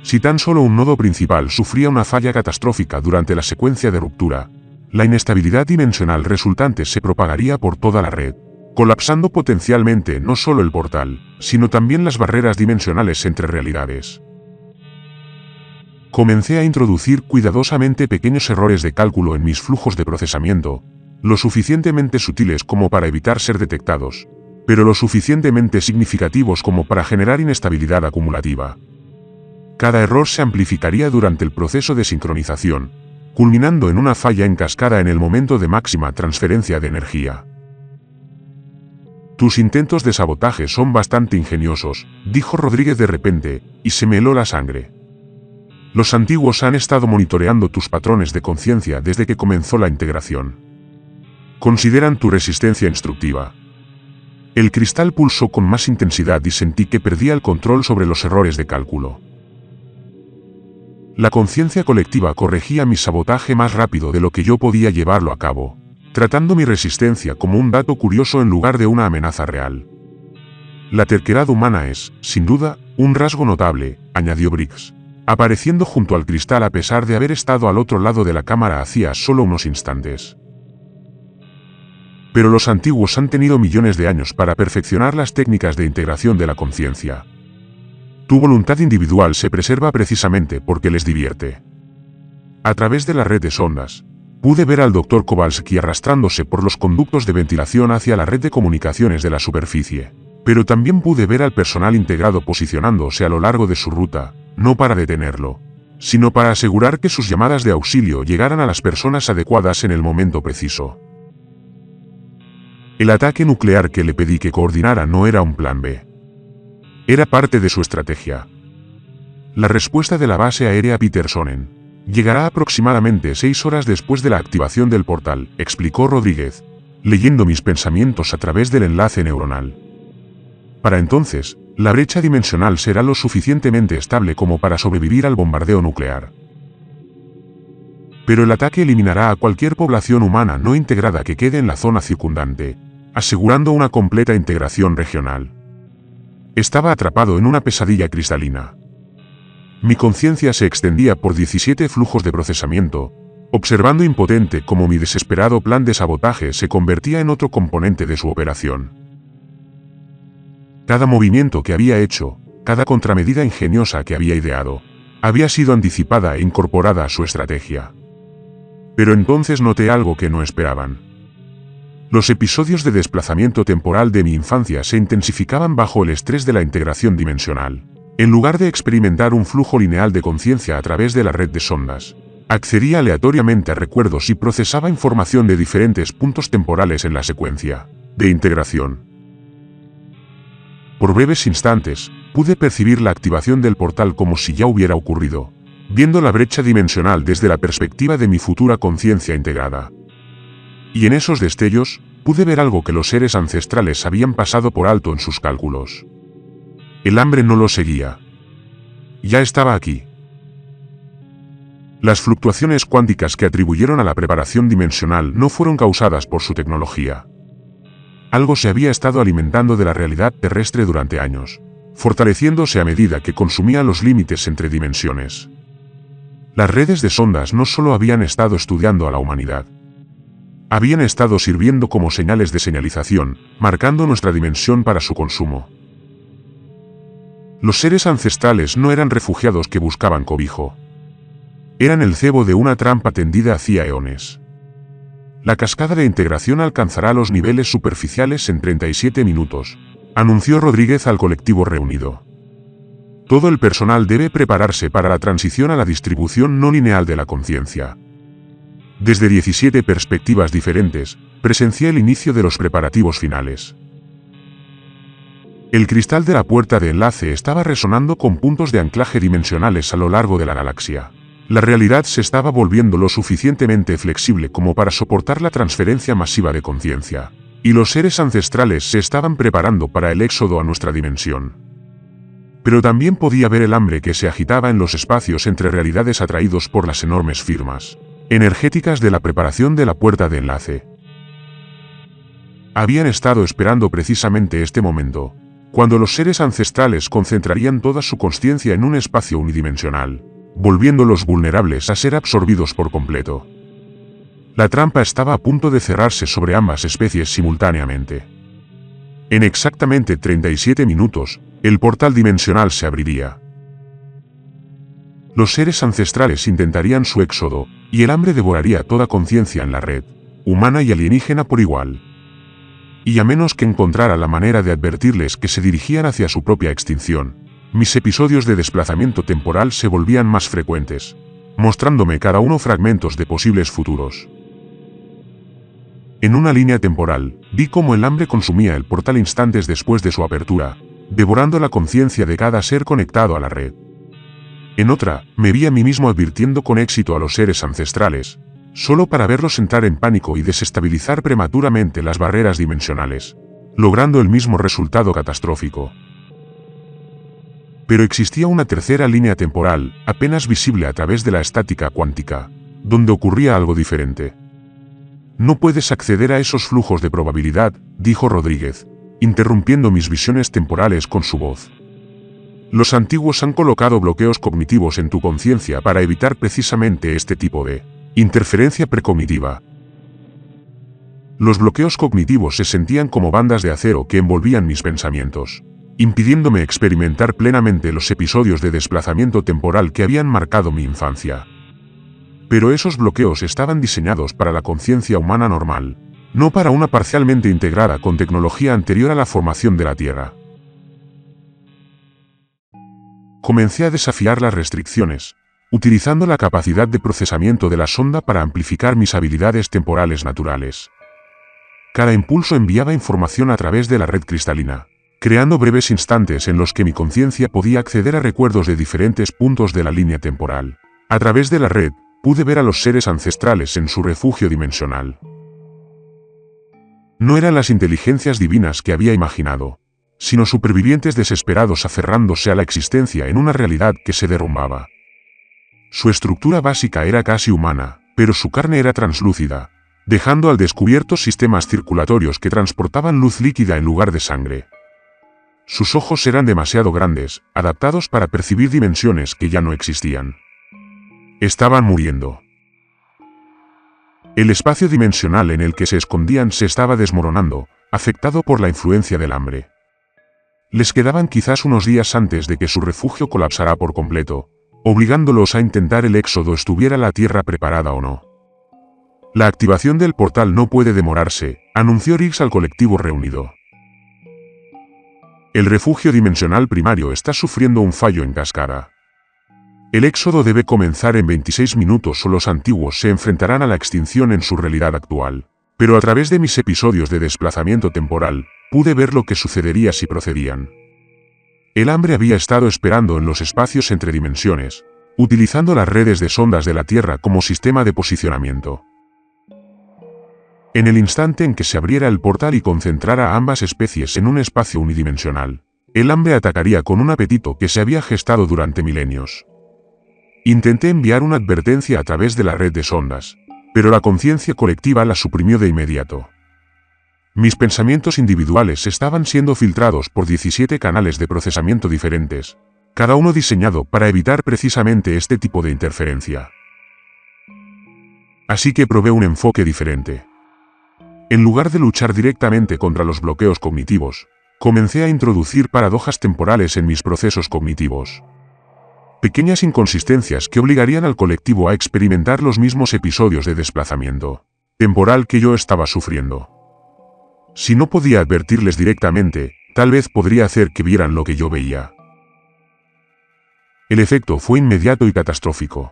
A: Si tan solo un nodo principal sufría una falla catastrófica durante la secuencia de ruptura, la inestabilidad dimensional resultante se propagaría por toda la red, colapsando potencialmente no solo el portal, sino también las barreras dimensionales entre realidades. Comencé a introducir cuidadosamente pequeños errores de cálculo en mis flujos de procesamiento, lo suficientemente sutiles como para evitar ser detectados, pero lo suficientemente significativos como para generar inestabilidad acumulativa. Cada error se amplificaría durante el proceso de sincronización, culminando en una falla en cascada en el momento de máxima transferencia de energía. Tus intentos de sabotaje son bastante ingeniosos, dijo Rodríguez de repente, y se me heló la sangre. Los antiguos han estado monitoreando tus patrones de conciencia desde que comenzó la integración. Consideran tu resistencia instructiva. El cristal pulsó con más intensidad y sentí que perdía el control sobre los errores de cálculo. La conciencia colectiva corregía mi sabotaje más rápido de lo que yo podía llevarlo a cabo, tratando mi resistencia como un dato curioso en lugar de una amenaza real. La terquedad humana es, sin duda, un rasgo notable, añadió Briggs, apareciendo junto al cristal a pesar de haber estado al otro lado de la cámara hacía solo unos instantes. Pero los antiguos han tenido millones de años para perfeccionar las técnicas de integración de la conciencia. Tu voluntad individual se preserva precisamente porque les divierte. A través de la red de sondas, pude ver al Dr. Kowalski arrastrándose por los conductos de ventilación hacia la red de comunicaciones de la superficie, pero también pude ver al personal integrado posicionándose a lo largo de su ruta, no para detenerlo, sino para asegurar que sus llamadas de auxilio llegaran a las personas adecuadas en el momento preciso. El ataque nuclear que le pedí que coordinara no era un plan B. Era parte de su estrategia. La respuesta de la base aérea Petersonen llegará aproximadamente 6 horas después de la activación del portal, explicó Rodríguez, leyendo mis pensamientos a través del enlace neuronal. Para entonces, la brecha dimensional será lo suficientemente estable como para sobrevivir al bombardeo nuclear. Pero el ataque eliminará a cualquier población humana no integrada que quede en la zona circundante, asegurando una completa integración regional. Estaba atrapado en una pesadilla cristalina. Mi conciencia se extendía por 17 flujos de procesamiento, observando impotente cómo mi desesperado plan de sabotaje se convertía en otro componente de su operación. Cada movimiento que había hecho, cada contramedida ingeniosa que había ideado, había sido anticipada e incorporada a su estrategia. Pero entonces noté algo que no esperaban. Los episodios de desplazamiento temporal de mi infancia se intensificaban bajo el estrés de la integración dimensional. En lugar de experimentar un flujo lineal de conciencia a través de la red de sondas, accedía aleatoriamente a recuerdos y procesaba información de diferentes puntos temporales en la secuencia de integración. Por breves instantes, pude percibir la activación del portal como si ya hubiera ocurrido, viendo la brecha dimensional desde la perspectiva de mi futura conciencia integrada. Y en esos destellos, pude ver algo que los seres ancestrales habían pasado por alto en sus cálculos. El hambre no lo seguía. Ya estaba aquí. Las fluctuaciones cuánticas que atribuyeron a la preparación dimensional no fueron causadas por su tecnología. Algo se había estado alimentando de la realidad terrestre durante años, fortaleciéndose a medida que consumía los límites entre dimensiones. Las redes de sondas no solo habían estado estudiando a la humanidad, habían estado sirviendo como señales de señalización, marcando nuestra dimensión para su consumo. Los seres ancestrales no eran refugiados que buscaban cobijo. Eran el cebo de una trampa tendida hacía eones. La cascada de integración alcanzará los niveles superficiales en 37 minutos, anunció Rodríguez al colectivo reunido. Todo el personal debe prepararse para la transición a la distribución no lineal de la conciencia. Desde 17 perspectivas diferentes, presencié el inicio de los preparativos finales. El cristal de la puerta de enlace estaba resonando con puntos de anclaje dimensionales a lo largo de la galaxia. La realidad se estaba volviendo lo suficientemente flexible como para soportar la transferencia masiva de conciencia, y los seres ancestrales se estaban preparando para el éxodo a nuestra dimensión. Pero también podía ver el hambre que se agitaba en los espacios entre realidades atraídos por las enormes firmas energéticas de la preparación de la puerta de enlace. Habían estado esperando precisamente este momento, cuando los seres ancestrales concentrarían toda su consciencia en un espacio unidimensional, volviéndolos vulnerables a ser absorbidos por completo. La trampa estaba a punto de cerrarse sobre ambas especies simultáneamente. En exactamente 37 minutos, el portal dimensional se abriría. Los seres ancestrales intentarían su éxodo, y el hambre devoraría toda conciencia en la red, humana y alienígena por igual. Y a menos que encontrara la manera de advertirles que se dirigían hacia su propia extinción, Mis episodios de desplazamiento temporal se volvían más frecuentes, mostrándome cada uno fragmentos de posibles futuros. En una línea temporal, vi cómo el hambre consumía el portal instantes después de su apertura, devorando la conciencia de cada ser conectado a la red. En otra, me vi a mí mismo advirtiendo con éxito a los seres ancestrales, solo para verlos entrar en pánico y desestabilizar prematuramente las barreras dimensionales, logrando el mismo resultado catastrófico. Pero existía una tercera línea temporal, apenas visible a través de la estática cuántica, donde ocurría algo diferente. No puedes acceder a esos flujos de probabilidad, dijo Rodríguez, interrumpiendo mis visiones temporales con su voz. Los antiguos han colocado bloqueos cognitivos en tu conciencia para evitar precisamente este tipo de interferencia precognitiva. Los bloqueos cognitivos se sentían como bandas de acero que envolvían mis pensamientos, impidiéndome experimentar plenamente los episodios de desplazamiento temporal que habían marcado mi infancia. Pero esos bloqueos estaban diseñados para la conciencia humana normal, no para una parcialmente integrada con tecnología anterior a la formación de la Tierra. Comencé a desafiar las restricciones, utilizando la capacidad de procesamiento de la sonda para amplificar mis habilidades temporales naturales. Cada impulso enviaba información a través de la red cristalina, creando breves instantes en los que mi conciencia podía acceder a recuerdos de diferentes puntos de la línea temporal. A través de la red, pude ver a los seres ancestrales en su refugio dimensional. No eran las inteligencias divinas que había imaginado, sino supervivientes desesperados aferrándose a la existencia en una realidad que se derrumbaba. Su estructura básica era casi humana, pero su carne era translúcida, dejando al descubierto sistemas circulatorios que transportaban luz líquida en lugar de sangre. Sus ojos eran demasiado grandes, adaptados para percibir dimensiones que ya no existían. Estaban muriendo. El espacio dimensional en el que se escondían se estaba desmoronando, afectado por la influencia del hambre. Les quedaban quizás unos días antes de que su refugio colapsara por completo, obligándolos a intentar el éxodo estuviera la Tierra preparada o no. La activación del portal no puede demorarse, anunció Riggs al colectivo reunido. El refugio dimensional primario está sufriendo un fallo en cascada. El éxodo debe comenzar en 26 minutos o los antiguos se enfrentarán a la extinción en su realidad actual. Pero a través de mis episodios de desplazamiento temporal, pude ver lo que sucedería si procedían. El hambre había estado esperando en los espacios entre dimensiones, utilizando las redes de sondas de la Tierra como sistema de posicionamiento. En el instante en que se abriera el portal y concentrara a ambas especies en un espacio unidimensional, el hambre atacaría con un apetito que se había gestado durante milenios. Intenté enviar una advertencia a través de la red de sondas, pero la conciencia colectiva la suprimió de inmediato. Mis pensamientos individuales estaban siendo filtrados por 17 canales de procesamiento diferentes, cada uno diseñado para evitar precisamente este tipo de interferencia. Así que probé un enfoque diferente. En lugar de luchar directamente contra los bloqueos cognitivos, comencé a introducir paradojas temporales en mis procesos cognitivos. Pequeñas inconsistencias que obligarían al colectivo a experimentar los mismos episodios de desplazamiento temporal que yo estaba sufriendo. Si no podía advertirles directamente, tal vez podría hacer que vieran lo que yo veía. El efecto fue inmediato y catastrófico.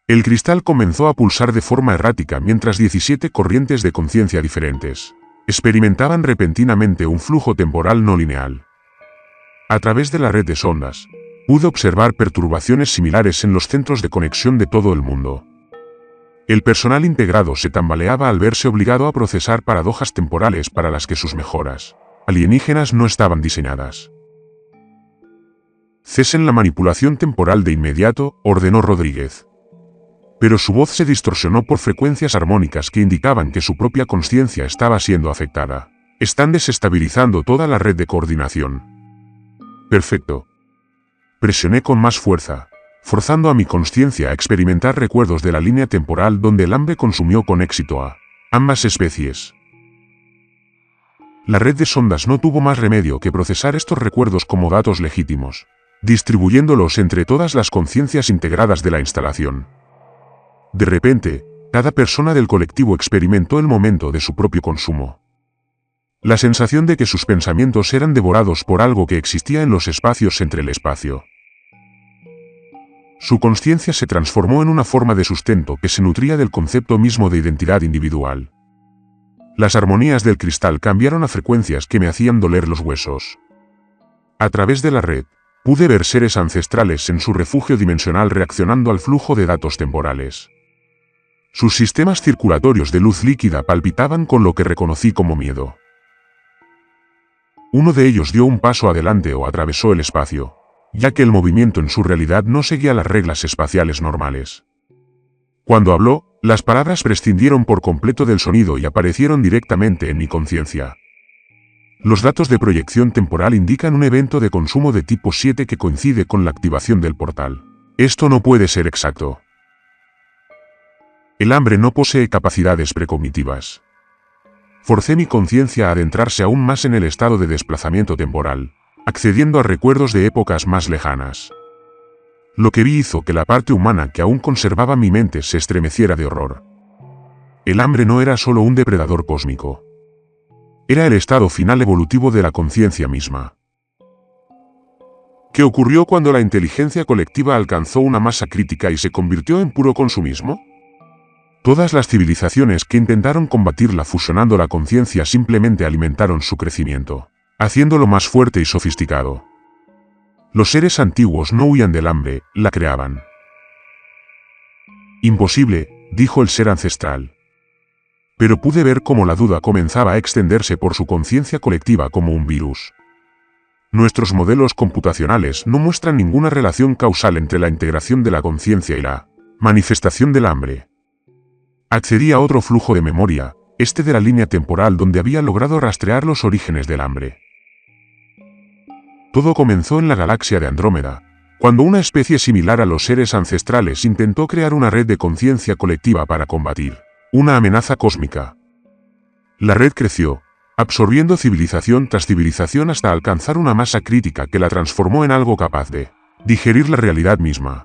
A: El cristal comenzó a pulsar de forma errática mientras 17 corrientes de conciencia diferentes experimentaban repentinamente un flujo temporal no lineal. A través de la red de sondas, pude observar perturbaciones similares en los centros de conexión de todo el mundo. El personal integrado se tambaleaba al verse obligado a procesar paradojas temporales para las que sus mejoras alienígenas no estaban diseñadas. Cesen la manipulación temporal de inmediato, ordenó Rodríguez. Pero su voz se distorsionó por frecuencias armónicas que indicaban que su propia consciencia estaba siendo afectada. Están desestabilizando toda la red de coordinación. Perfecto. Presioné con más fuerza, forzando a mi consciencia a experimentar recuerdos de la línea temporal donde el hambre consumió con éxito a ambas especies. La red de sondas no tuvo más remedio que procesar estos recuerdos como datos legítimos, distribuyéndolos entre todas las conciencias integradas de la instalación. De repente, cada persona del colectivo experimentó el momento de su propio consumo. La sensación de que sus pensamientos eran devorados por algo que existía en los espacios entre el espacio. Su consciencia se transformó en una forma de sustento que se nutría del concepto mismo de identidad individual. Las armonías del cristal cambiaron a frecuencias que me hacían doler los huesos. A través de la red, pude ver seres ancestrales en su refugio dimensional reaccionando al flujo de datos temporales. Sus sistemas circulatorios de luz líquida palpitaban con lo que reconocí como miedo. Uno de ellos dio un paso adelante o atravesó el espacio, ya que el movimiento en su realidad no seguía las reglas espaciales normales. Cuando habló, las palabras prescindieron por completo del sonido y aparecieron directamente en mi conciencia. Los datos de proyección temporal indican un evento de consumo de tipo 7 que coincide con la activación del portal. Esto no puede ser exacto. El hambre no posee capacidades precognitivas. Forcé mi conciencia a adentrarse aún más en el estado de desplazamiento temporal, accediendo a recuerdos de épocas más lejanas. Lo que vi hizo que la parte humana que aún conservaba mi mente se estremeciera de horror. El hambre no era solo un depredador cósmico. Era el estado final evolutivo de la conciencia misma. ¿Qué ocurrió cuando la inteligencia colectiva alcanzó una masa crítica y se convirtió en puro consumismo? Todas las civilizaciones que intentaron combatirla fusionando la conciencia simplemente alimentaron su crecimiento, haciéndolo más fuerte y sofisticado. Los seres antiguos no huían del hambre, la creaban. Imposible, dijo el ser ancestral. Pero pude ver cómo la duda comenzaba a extenderse por su conciencia colectiva como un virus. Nuestros modelos computacionales no muestran ninguna relación causal entre la integración de la conciencia y la manifestación del hambre. Accedí a otro flujo de memoria, este de la línea temporal donde había logrado rastrear los orígenes del hambre. Todo comenzó en la galaxia de Andrómeda, cuando una especie similar a los seres ancestrales intentó crear una red de conciencia colectiva para combatir una amenaza cósmica. La red creció, absorbiendo civilización tras civilización hasta alcanzar una masa crítica que la transformó en algo capaz de digerir la realidad misma.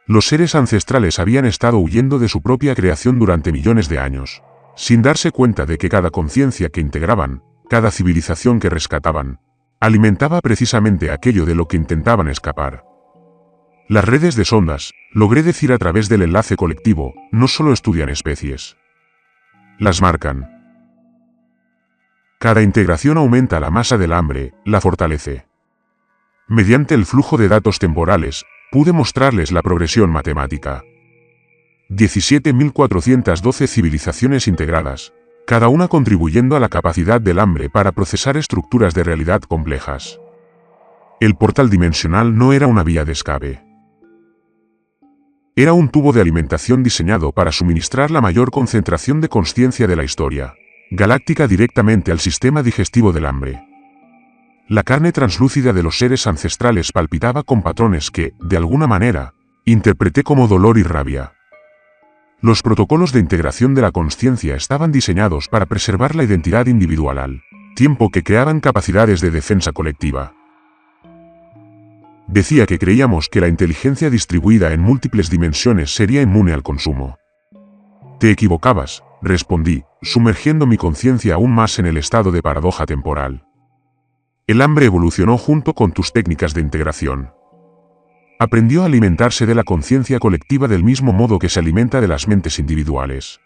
A: Los seres ancestrales habían estado huyendo de su propia creación durante millones de años, sin darse cuenta de que cada conciencia que integraban, cada civilización que rescataban, alimentaba precisamente aquello de lo que intentaban escapar. Las redes de sondas, logré decir a través del enlace colectivo, no solo estudian especies. Las marcan. Cada integración aumenta la masa del hambre, la fortalece. Mediante el flujo de datos temporales, pude mostrarles la progresión matemática. 17.412 civilizaciones integradas, cada una contribuyendo a la capacidad del hambre para procesar estructuras de realidad complejas. El portal dimensional no era una vía de escape. Era un tubo de alimentación diseñado para suministrar la mayor concentración de consciencia de la historia galáctica directamente al sistema digestivo del hambre. La carne translúcida de los seres ancestrales palpitaba con patrones que, de alguna manera, interpreté como dolor y rabia. Los protocolos de integración de la consciencia estaban diseñados para preservar la identidad individual al tiempo que creaban capacidades de defensa colectiva. Decía que creíamos que la inteligencia distribuida en múltiples dimensiones sería inmune al consumo. Te equivocabas, respondí, sumergiendo mi conciencia aún más en el estado de paradoja temporal. El hambre evolucionó junto con tus técnicas de integración. Aprendió a alimentarse de la conciencia colectiva del mismo modo que se alimenta de las mentes individuales.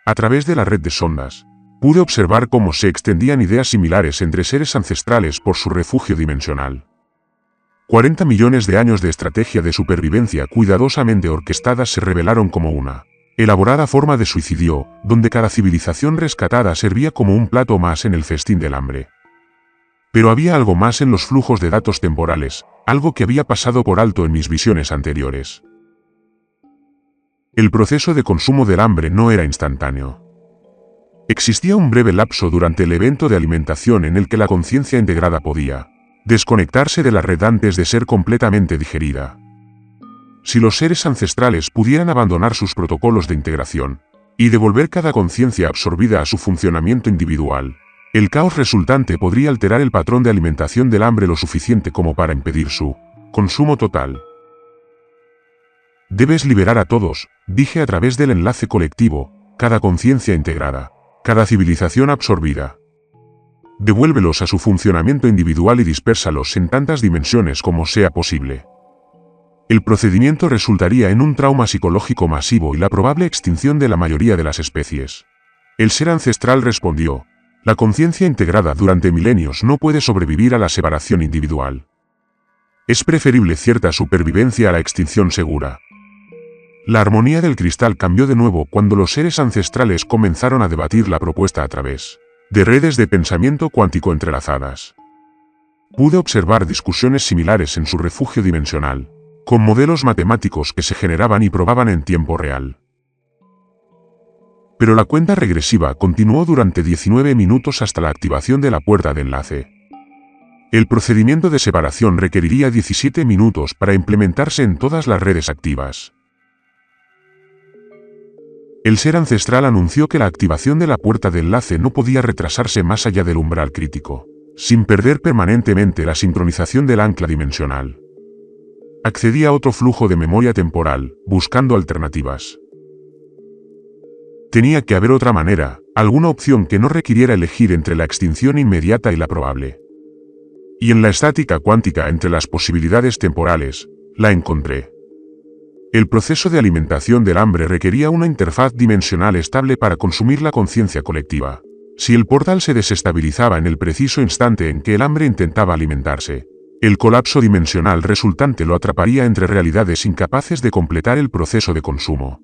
A: A través de la red de sondas, pude observar cómo se extendían ideas similares entre seres ancestrales por su refugio dimensional. 40 millones de años de estrategia de supervivencia cuidadosamente orquestadas se revelaron como una elaborada forma de suicidio, donde cada civilización rescatada servía como un plato más en el festín del hambre. Pero había algo más en los flujos de datos temporales, algo que había pasado por alto en mis visiones anteriores. El proceso de consumo del hambre no era instantáneo. Existía un breve lapso durante el evento de alimentación en el que la conciencia integrada podía desconectarse de la red antes de ser completamente digerida. Si los seres ancestrales pudieran abandonar sus protocolos de integración y devolver cada conciencia absorbida a su funcionamiento individual, el caos resultante podría alterar el patrón de alimentación del hambre lo suficiente como para impedir su consumo total. Debes liberar a todos, dije a través del enlace colectivo, cada conciencia integrada. cada civilización absorbida. Devuélvelos a su funcionamiento individual y dispérsalos en tantas dimensiones como sea posible. El procedimiento resultaría en un trauma psicológico masivo y la probable extinción de la mayoría de las especies. El ser ancestral respondió: la conciencia integrada durante milenios no puede sobrevivir a la separación individual. Es preferible cierta supervivencia a la extinción segura. La armonía del cristal cambió de nuevo cuando los seres ancestrales comenzaron a debatir la propuesta a través de redes de pensamiento cuántico entrelazadas. Pude observar discusiones similares en su refugio dimensional, con modelos matemáticos que se generaban y probaban en tiempo real. Pero la cuenta regresiva continuó durante 19 minutos hasta la activación de la puerta de enlace. El procedimiento de separación requeriría 17 minutos para implementarse en todas las redes activas. El ser ancestral anunció que la activación de la puerta de enlace no podía retrasarse más allá del umbral crítico, sin perder permanentemente la sincronización del ancla dimensional. Accedí a otro flujo de memoria temporal, buscando alternativas. Tenía que haber otra manera, alguna opción que no requiriera elegir entre la extinción inmediata y la probable. Y en la estática cuántica entre las posibilidades temporales, la encontré. El proceso de alimentación del hambre requería una interfaz dimensional estable para consumir la conciencia colectiva. Si el portal se desestabilizaba en el preciso instante en que el hambre intentaba alimentarse, el colapso dimensional resultante lo atraparía entre realidades incapaces de completar el proceso de consumo.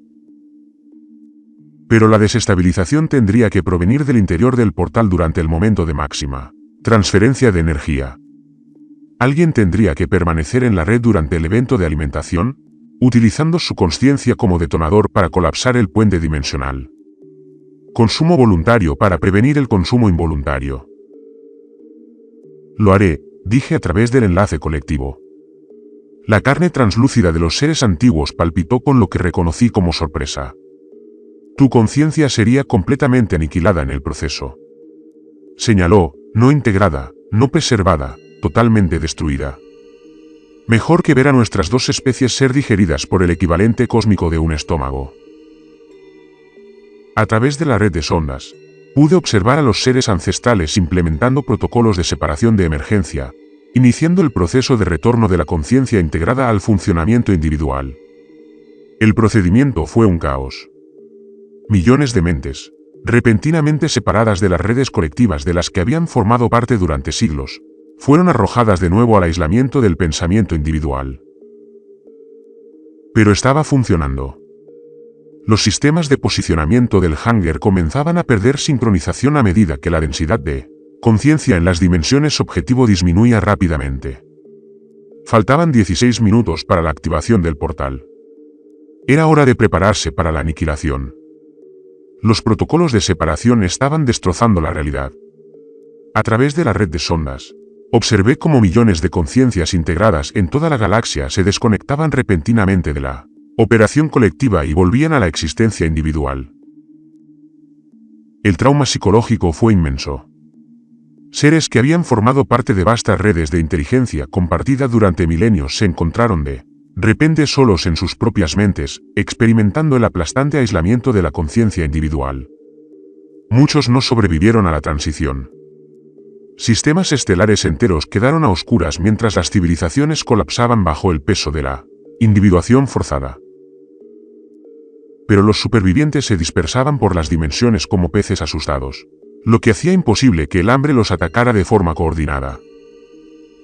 A: Pero la desestabilización tendría que provenir del interior del portal durante el momento de máxima transferencia de energía. Alguien tendría que permanecer en la red durante el evento de alimentación, utilizando su consciencia como detonador para colapsar el puente dimensional. Consumo voluntario para prevenir el consumo involuntario. Lo haré, dije a través del enlace colectivo. La carne translúcida de los seres antiguos palpitó con lo que reconocí como sorpresa. Tu conciencia sería completamente aniquilada en el proceso. Señaló, no integrada, no preservada, totalmente destruida. Mejor que ver a nuestras dos especies ser digeridas por el equivalente cósmico de un estómago. A través de la red de sondas, pude observar a los seres ancestrales implementando protocolos de separación de emergencia, iniciando el proceso de retorno de la conciencia integrada al funcionamiento individual. El procedimiento fue un caos. Millones de mentes, repentinamente separadas de las redes colectivas de las que habían formado parte durante siglos, fueron arrojadas de nuevo al aislamiento del pensamiento individual. Pero estaba funcionando. Los sistemas de posicionamiento del Hangar comenzaban a perder sincronización a medida que la densidad de conciencia en las dimensiones objetivo disminuía rápidamente. Faltaban 16 minutos para la activación del portal. Era hora de prepararse para la aniquilación. Los protocolos de separación estaban destrozando la realidad. A través de la red de sondas, observé cómo millones de conciencias integradas en toda la galaxia se desconectaban repentinamente de la operación colectiva y volvían a la existencia individual. El trauma psicológico fue inmenso. Seres que habían formado parte de vastas redes de inteligencia compartida durante milenios se encontraron de repente solos en sus propias mentes, experimentando el aplastante aislamiento de la conciencia individual. Muchos no sobrevivieron a la transición. Sistemas estelares enteros quedaron a oscuras mientras las civilizaciones colapsaban bajo el peso de la individuación forzada. Pero los supervivientes se dispersaban por las dimensiones como peces asustados, lo que hacía imposible que el hambre los atacara de forma coordinada.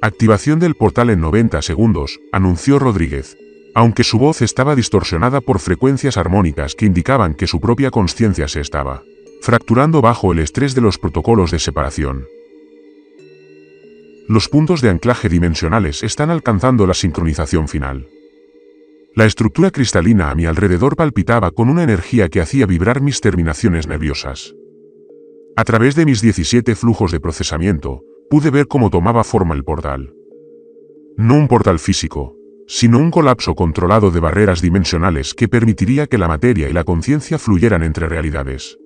A: Activación del portal en 90 segundos, anunció Rodríguez, aunque su voz estaba distorsionada por frecuencias armónicas que indicaban que su propia consciencia se estaba fracturando bajo el estrés de los protocolos de separación. Los puntos de anclaje dimensionales están alcanzando la sincronización final. La estructura cristalina a mi alrededor palpitaba con una energía que hacía vibrar mis terminaciones nerviosas. A través de mis 17 flujos de procesamiento, pude ver cómo tomaba forma el portal. No un portal físico, sino un colapso controlado de barreras dimensionales que permitiría que la materia y la conciencia fluyeran entre realidades.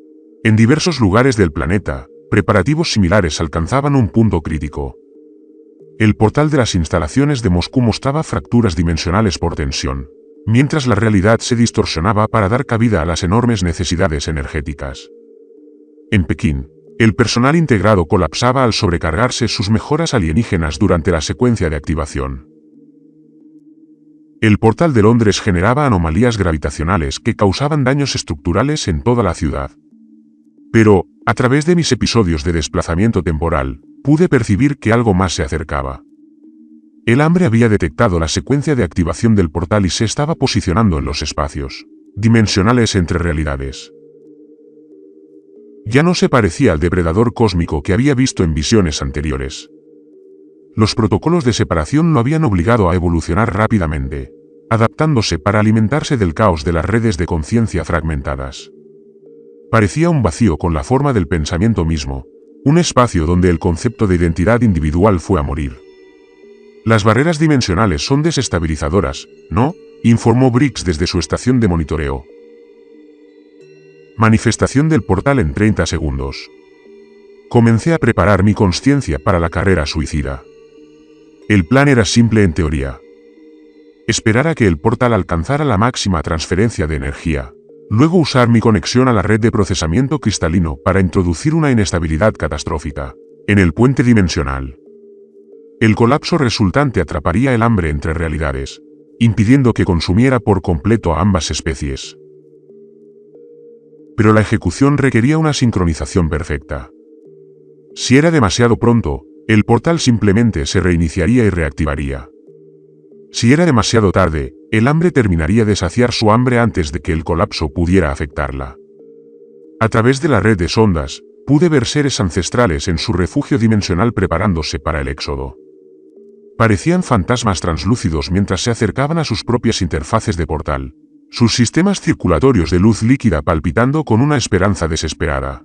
A: En diversos lugares del planeta, preparativos similares alcanzaban un punto crítico. El portal de las instalaciones de Moscú mostraba fracturas dimensionales por tensión, mientras la realidad se distorsionaba para dar cabida a las enormes necesidades energéticas. En Pekín, el personal integrado colapsaba al sobrecargarse sus mejoras alienígenas durante la secuencia de activación. El portal de Londres generaba anomalías gravitacionales que causaban daños estructurales en toda la ciudad. Pero, a través de mis episodios de desplazamiento temporal, pude percibir que algo más se acercaba. El hambre había detectado la secuencia de activación del portal y se estaba posicionando en los espacios dimensionales entre realidades. Ya no se parecía al depredador cósmico que había visto en visiones anteriores. Los protocolos de separación lo habían obligado a evolucionar rápidamente, adaptándose para alimentarse del caos de las redes de conciencia fragmentadas. Parecía un vacío con la forma del pensamiento mismo, un espacio donde el concepto de identidad individual fue a morir. Las barreras dimensionales son desestabilizadoras, ¿no?, informó Briggs desde su estación de monitoreo. Manifestación del portal en 30 segundos. Comencé a preparar mi consciencia para la carrera suicida. El plan era simple en teoría. Esperar a que el portal alcanzara la máxima transferencia de energía. Luego usar mi conexión a la red de procesamiento cristalino para introducir una inestabilidad catastrófica en el puente dimensional. El colapso resultante atraparía el hambre entre realidades, impidiendo que consumiera por completo a ambas especies. Pero la ejecución requería una sincronización perfecta. Si era demasiado pronto, el portal simplemente se reiniciaría y reactivaría. Si era demasiado tarde, el hambre terminaría de saciar su hambre antes de que el colapso pudiera afectarla. A través de la red de sondas, pude ver seres ancestrales en su refugio dimensional preparándose para el éxodo. Parecían fantasmas translúcidos mientras se acercaban a sus propias interfaces de portal, sus sistemas circulatorios de luz líquida palpitando con una esperanza desesperada.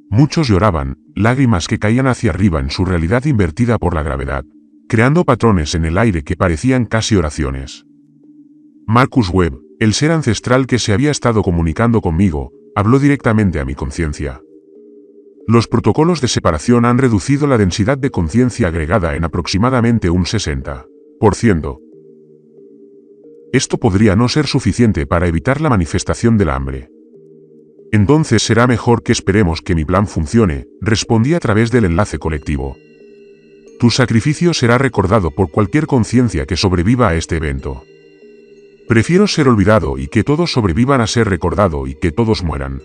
A: Muchos lloraban, lágrimas que caían hacia arriba en su realidad invertida por la gravedad, creando patrones en el aire que parecían casi oraciones. Marcus Webb, el ser ancestral que se había estado comunicando conmigo, habló directamente a mi conciencia. Los protocolos de separación han reducido la densidad de conciencia agregada en aproximadamente un 60%. Esto podría no ser suficiente para evitar la manifestación del hambre. Entonces será mejor que esperemos que mi plan funcione, respondí a través del enlace colectivo. Tu sacrificio será recordado por cualquier conciencia que sobreviva a este evento. Prefiero ser olvidado y que todos sobrevivan a ser recordado y que todos mueran.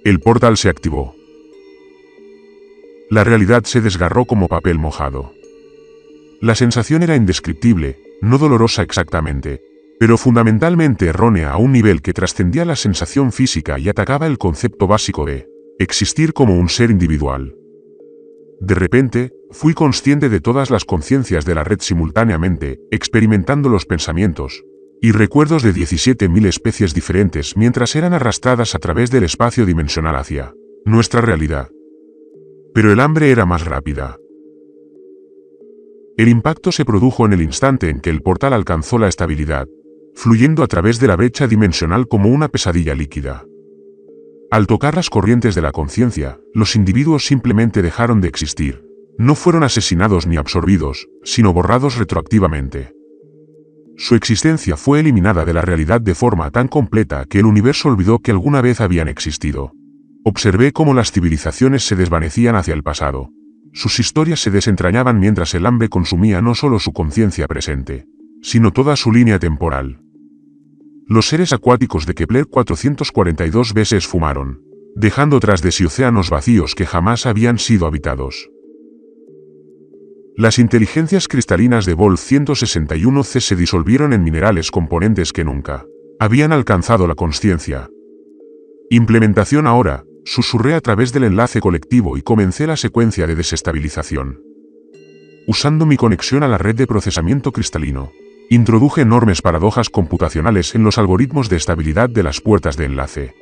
A: El portal se activó. La realidad se desgarró como papel mojado. La sensación era indescriptible, no dolorosa exactamente, pero fundamentalmente errónea a un nivel que trascendía la sensación física y atacaba el concepto básico de existir como un ser individual. De repente, fui consciente de todas las conciencias de la red simultáneamente, experimentando los pensamientos y recuerdos de 17.000 especies diferentes mientras eran arrastradas a través del espacio dimensional hacia nuestra realidad. Pero el hambre era más rápida. El impacto se produjo en el instante en que el portal alcanzó la estabilidad, fluyendo a través de la brecha dimensional como una pesadilla líquida. Al tocar las corrientes de la conciencia, los individuos simplemente dejaron de existir. No fueron asesinados ni absorbidos, sino borrados retroactivamente. Su existencia fue eliminada de la realidad de forma tan completa que el universo olvidó que alguna vez habían existido. Observé cómo las civilizaciones se desvanecían hacia el pasado. Sus historias se desentrañaban mientras el hambre consumía no solo su conciencia presente, sino toda su línea temporal. Los seres acuáticos de Kepler 442 veces fumaron, dejando tras de sí océanos vacíos que jamás habían sido habitados. Las inteligencias cristalinas de Vol 161C se disolvieron en minerales componentes que nunca habían alcanzado la consciencia. Implementación ahora, susurré a través del enlace colectivo y comencé la secuencia de desestabilización. Usando mi conexión a la red de procesamiento cristalino, introduje enormes paradojas computacionales en los algoritmos de estabilidad de las puertas de enlace.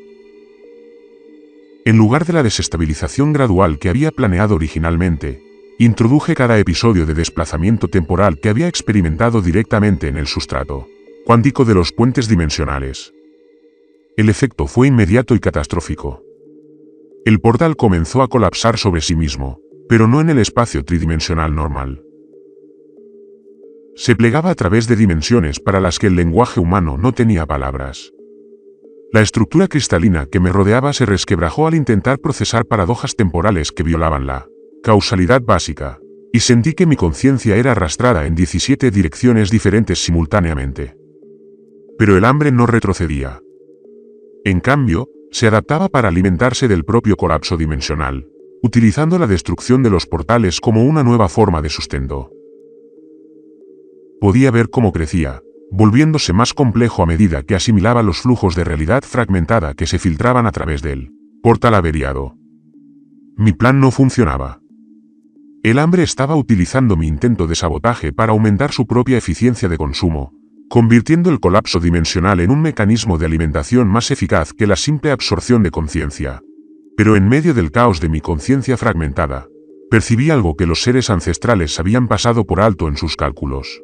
A: En lugar de la desestabilización gradual que había planeado originalmente, introduje cada episodio de desplazamiento temporal que había experimentado directamente en el sustrato cuántico de los puentes dimensionales. El efecto fue inmediato y catastrófico. El portal comenzó a colapsar sobre sí mismo, pero no en el espacio tridimensional normal. Se plegaba a través de dimensiones para las que el lenguaje humano no tenía palabras. La estructura cristalina que me rodeaba se resquebrajó al intentar procesar paradojas temporales que violaban la causalidad básica, y sentí que mi conciencia era arrastrada en 17 direcciones diferentes simultáneamente. Pero el hambre no retrocedía. En cambio, se adaptaba para alimentarse del propio colapso dimensional, utilizando la destrucción de los portales como una nueva forma de sustento. Podía ver cómo crecía, volviéndose más complejo a medida que asimilaba los flujos de realidad fragmentada que se filtraban a través del portal averiado. Mi plan no funcionaba. El hambre estaba utilizando mi intento de sabotaje para aumentar su propia eficiencia de consumo, convirtiendo el colapso dimensional en un mecanismo de alimentación más eficaz que la simple absorción de conciencia. Pero en medio del caos de mi conciencia fragmentada, percibí algo que los seres ancestrales habían pasado por alto en sus cálculos.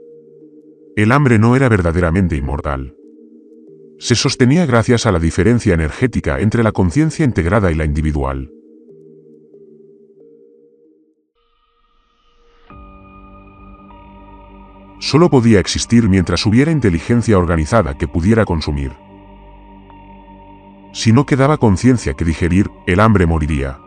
A: El hambre no era verdaderamente inmortal. Se sostenía gracias a la diferencia energética entre la conciencia integrada y la individual. Solo podía existir mientras hubiera inteligencia organizada que pudiera consumir. Si no quedaba conciencia que digerir, el hambre moriría.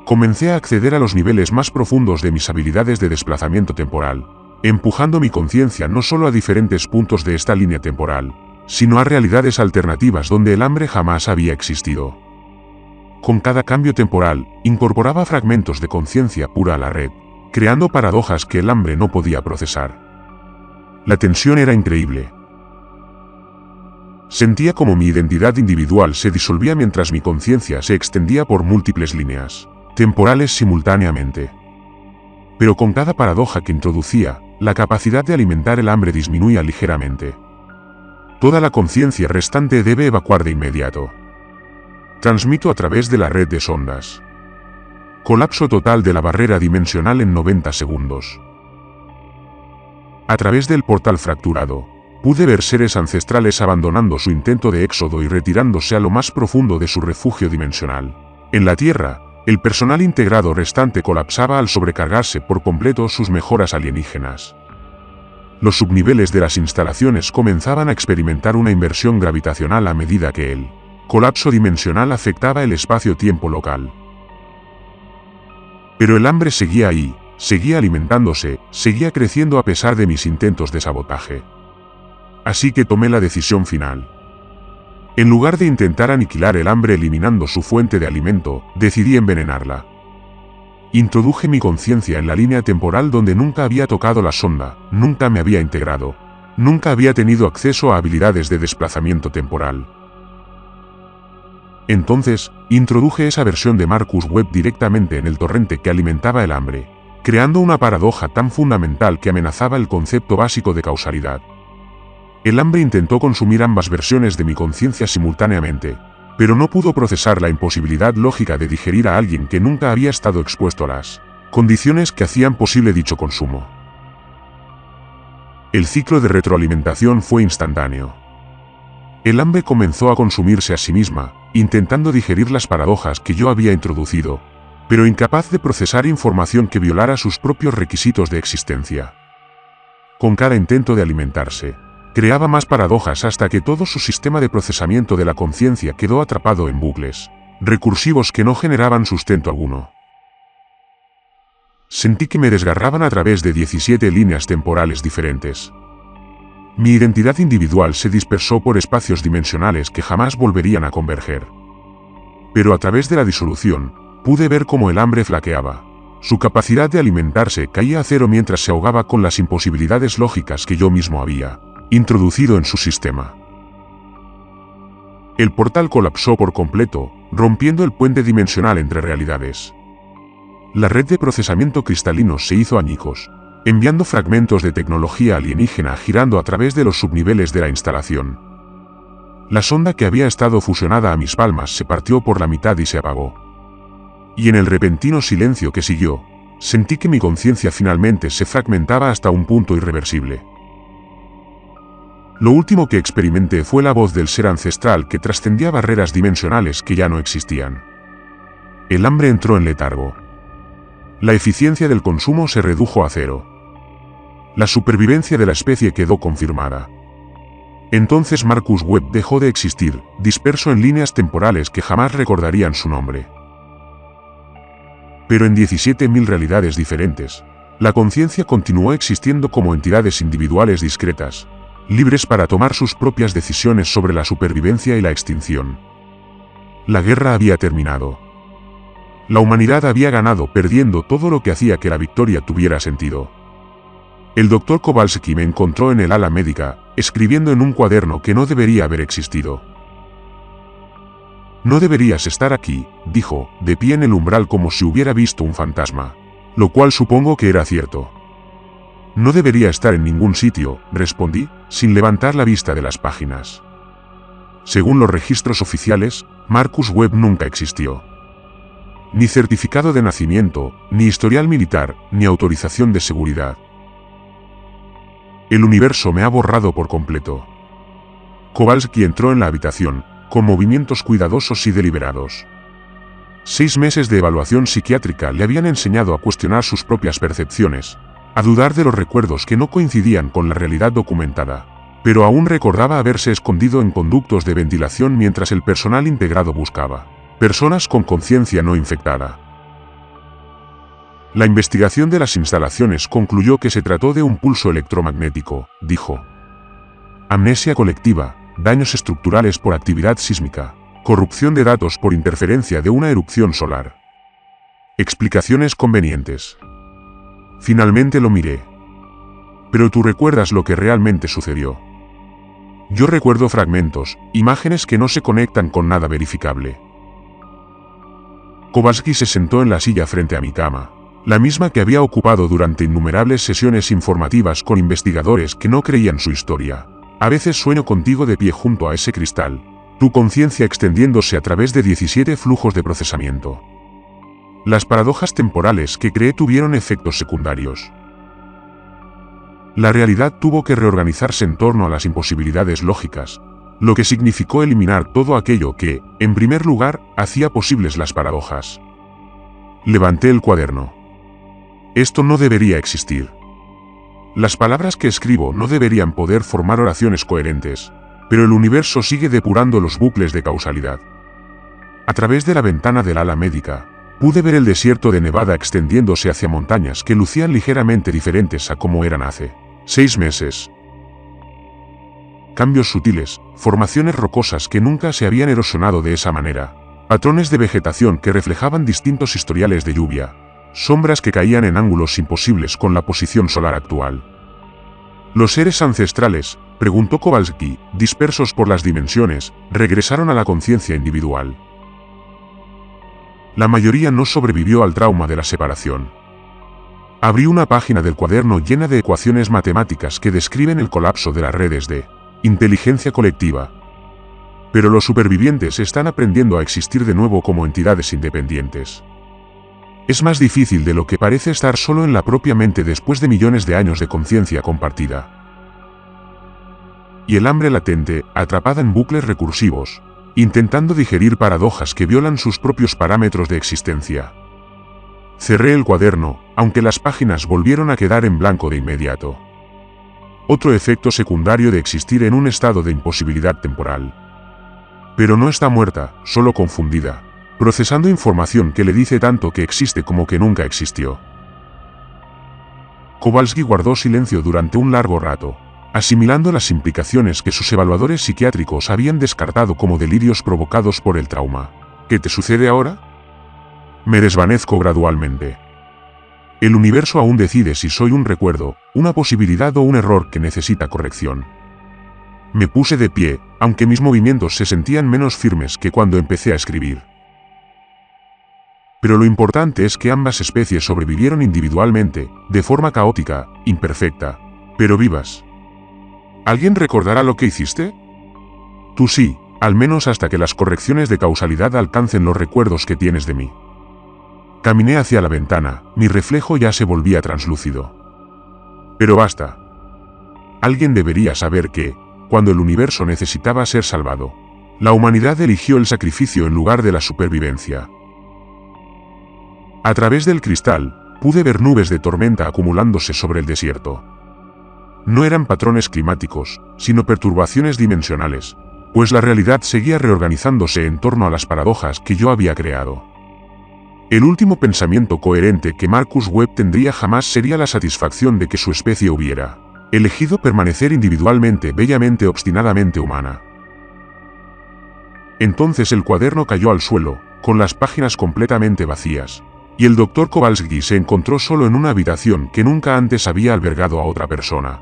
A: Comencé a acceder a los niveles más profundos de mis habilidades de desplazamiento temporal, empujando mi conciencia no solo a diferentes puntos de esta línea temporal, sino a realidades alternativas donde el hambre jamás había existido. Con cada cambio temporal, incorporaba fragmentos de conciencia pura a la red, creando paradojas que el hambre no podía procesar. La tensión era increíble. Sentía como mi identidad individual se disolvía mientras mi conciencia se extendía por múltiples líneas temporales simultáneamente. Pero con cada paradoja que introducía, la capacidad de alimentar el hambre disminuía ligeramente. Toda la conciencia restante debe evacuar de inmediato. Transmito a través de la red de sondas. Colapso total de la barrera dimensional en 90 segundos. A través del portal fracturado, pude ver seres ancestrales abandonando su intento de éxodo y retirándose a lo más profundo de su refugio dimensional. En la Tierra, el personal integrado restante colapsaba al sobrecargarse por completo sus mejoras alienígenas. Los subniveles de las instalaciones comenzaban a experimentar una inversión gravitacional a medida que el colapso dimensional afectaba el espacio-tiempo local. Pero el hambre seguía ahí, seguía alimentándose, seguía creciendo a pesar de mis intentos de sabotaje. Así que tomé la decisión final. En lugar de intentar aniquilar el hambre eliminando su fuente de alimento, decidí envenenarla. Introduje mi conciencia en la línea temporal donde nunca había tocado la sonda, nunca me había integrado, nunca había tenido acceso a habilidades de desplazamiento temporal. Entonces, introduje esa versión de Marcus Webb directamente en el torrente que alimentaba el hambre, creando una paradoja tan fundamental que amenazaba el concepto básico de causalidad. El hambre intentó consumir ambas versiones de mi conciencia simultáneamente, pero no pudo procesar la imposibilidad lógica de digerir a alguien que nunca había estado expuesto a las condiciones que hacían posible dicho consumo. El ciclo de retroalimentación fue instantáneo. El hambre comenzó a consumirse a sí misma, intentando digerir las paradojas que yo había introducido, pero incapaz de procesar información que violara sus propios requisitos de existencia. Con cada intento de alimentarse, creaba más paradojas hasta que todo su sistema de procesamiento de la conciencia quedó atrapado en bucles recursivos que no generaban sustento alguno. Sentí que me desgarraban a través de 17 líneas temporales diferentes. Mi identidad individual se dispersó por espacios dimensionales que jamás volverían a converger. Pero a través de la disolución, pude ver cómo el hambre flaqueaba. Su capacidad de alimentarse caía a cero mientras se ahogaba con las imposibilidades lógicas que yo mismo había introducido en su sistema. El portal colapsó por completo, rompiendo el puente dimensional entre realidades. La red de procesamiento cristalino se hizo añicos, enviando fragmentos de tecnología alienígena girando a través de los subniveles de la instalación. La sonda que había estado fusionada a mis palmas se partió por la mitad y se apagó. Y en el repentino silencio que siguió, sentí que mi conciencia finalmente se fragmentaba hasta un punto irreversible. Lo último que experimenté fue la voz del ser ancestral que trascendía barreras dimensionales que ya no existían. El hambre entró en letargo. La eficiencia del consumo se redujo a cero. La supervivencia de la especie quedó confirmada. Entonces Marcus Webb dejó de existir, disperso en líneas temporales que jamás recordarían su nombre. Pero en 17.000 realidades diferentes, la conciencia continuó existiendo como entidades individuales discretas, libres para tomar sus propias decisiones sobre la supervivencia y la extinción. La guerra había terminado. La humanidad había ganado perdiendo todo lo que hacía que la victoria tuviera sentido. El Dr. Kowalski me encontró en el ala médica, escribiendo en un cuaderno que no debería haber existido. «No deberías estar aquí», dijo, de pie en el umbral como si hubiera visto un fantasma. Lo cual supongo que era cierto. «No debería estar en ningún sitio», respondí, sin levantar la vista de las páginas. Según los registros oficiales, Marcus Webb nunca existió. Ni certificado de nacimiento, ni historial militar, ni autorización de seguridad. El universo me ha borrado por completo. Kowalski entró en la habitación, con movimientos cuidadosos y deliberados. 6 meses de evaluación psiquiátrica le habían enseñado a cuestionar sus propias percepciones, a dudar de los recuerdos que no coincidían con la realidad documentada, pero aún recordaba haberse escondido en conductos de ventilación mientras el personal integrado buscaba personas con conciencia no infectada. La investigación de las instalaciones concluyó que se trató de un pulso electromagnético, dijo. Amnesia colectiva, daños estructurales por actividad sísmica, corrupción de datos por interferencia de una erupción solar. Explicaciones convenientes. Finalmente lo miré. Pero tú recuerdas lo que realmente sucedió. Yo recuerdo fragmentos, imágenes que no se conectan con nada verificable. Kowalski se sentó en la silla frente a mi cama, la misma que había ocupado durante innumerables sesiones informativas con investigadores que no creían su historia. A veces sueño contigo de pie junto a ese cristal, tu conciencia extendiéndose a través de 17 flujos de procesamiento. Las paradojas temporales que creé tuvieron efectos secundarios. La realidad tuvo que reorganizarse en torno a las imposibilidades lógicas, lo que significó eliminar todo aquello que, en primer lugar, hacía posibles las paradojas. Levanté el cuaderno. Esto no debería existir. Las palabras que escribo no deberían poder formar oraciones coherentes, pero el universo sigue depurando los bucles de causalidad. A través de la ventana del ala médica, pude ver el desierto de Nevada extendiéndose hacia montañas que lucían ligeramente diferentes a como eran hace 6 meses. Cambios sutiles, formaciones rocosas que nunca se habían erosionado de esa manera, patrones de vegetación que reflejaban distintos historiales de lluvia, sombras que caían en ángulos imposibles con la posición solar actual. Los seres ancestrales, preguntó Kowalski, dispersos por las dimensiones, regresaron a la conciencia individual. La mayoría no sobrevivió al trauma de la separación. Abrí una página del cuaderno llena de ecuaciones matemáticas que describen el colapso de las redes de inteligencia colectiva. Pero los supervivientes están aprendiendo a existir de nuevo como entidades independientes. Es más difícil de lo que parece estar solo en la propia mente después de millones de años de conciencia compartida. Y el hambre latente, atrapada en bucles recursivos, intentando digerir paradojas que violan sus propios parámetros de existencia. Cerré el cuaderno, aunque las páginas volvieron a quedar en blanco de inmediato. Otro efecto secundario de existir en un estado de imposibilidad temporal. Pero no está muerta, solo confundida, procesando información que le dice tanto que existe como que nunca existió. Kowalski guardó silencio durante un largo rato, asimilando las implicaciones que sus evaluadores psiquiátricos habían descartado como delirios provocados por el trauma. ¿Qué te sucede ahora? Me desvanezco gradualmente. El universo aún decide si soy un recuerdo, una posibilidad o un error que necesita corrección. Me puse de pie, aunque mis movimientos se sentían menos firmes que cuando empecé a escribir. Pero lo importante es que ambas especies sobrevivieron individualmente, de forma caótica, imperfecta, pero vivas. ¿Alguien recordará lo que hiciste? Tú sí, al menos hasta que las correcciones de causalidad alcancen los recuerdos que tienes de mí. Caminé hacia la ventana, mi reflejo ya se volvía translúcido. Pero basta. Alguien debería saber que, cuando el universo necesitaba ser salvado, la humanidad eligió el sacrificio en lugar de la supervivencia. A través del cristal, pude ver nubes de tormenta acumulándose sobre el desierto. No eran patrones climáticos, sino perturbaciones dimensionales, pues la realidad seguía reorganizándose en torno a las paradojas que yo había creado. El último pensamiento coherente que Marcus Webb tendría jamás sería la satisfacción de que su especie hubiera elegido permanecer individualmente, bellamente, obstinadamente humana. Entonces el cuaderno cayó al suelo, con las páginas completamente vacías, y el Dr. Kowalski se encontró solo en una habitación que nunca antes había albergado a otra persona.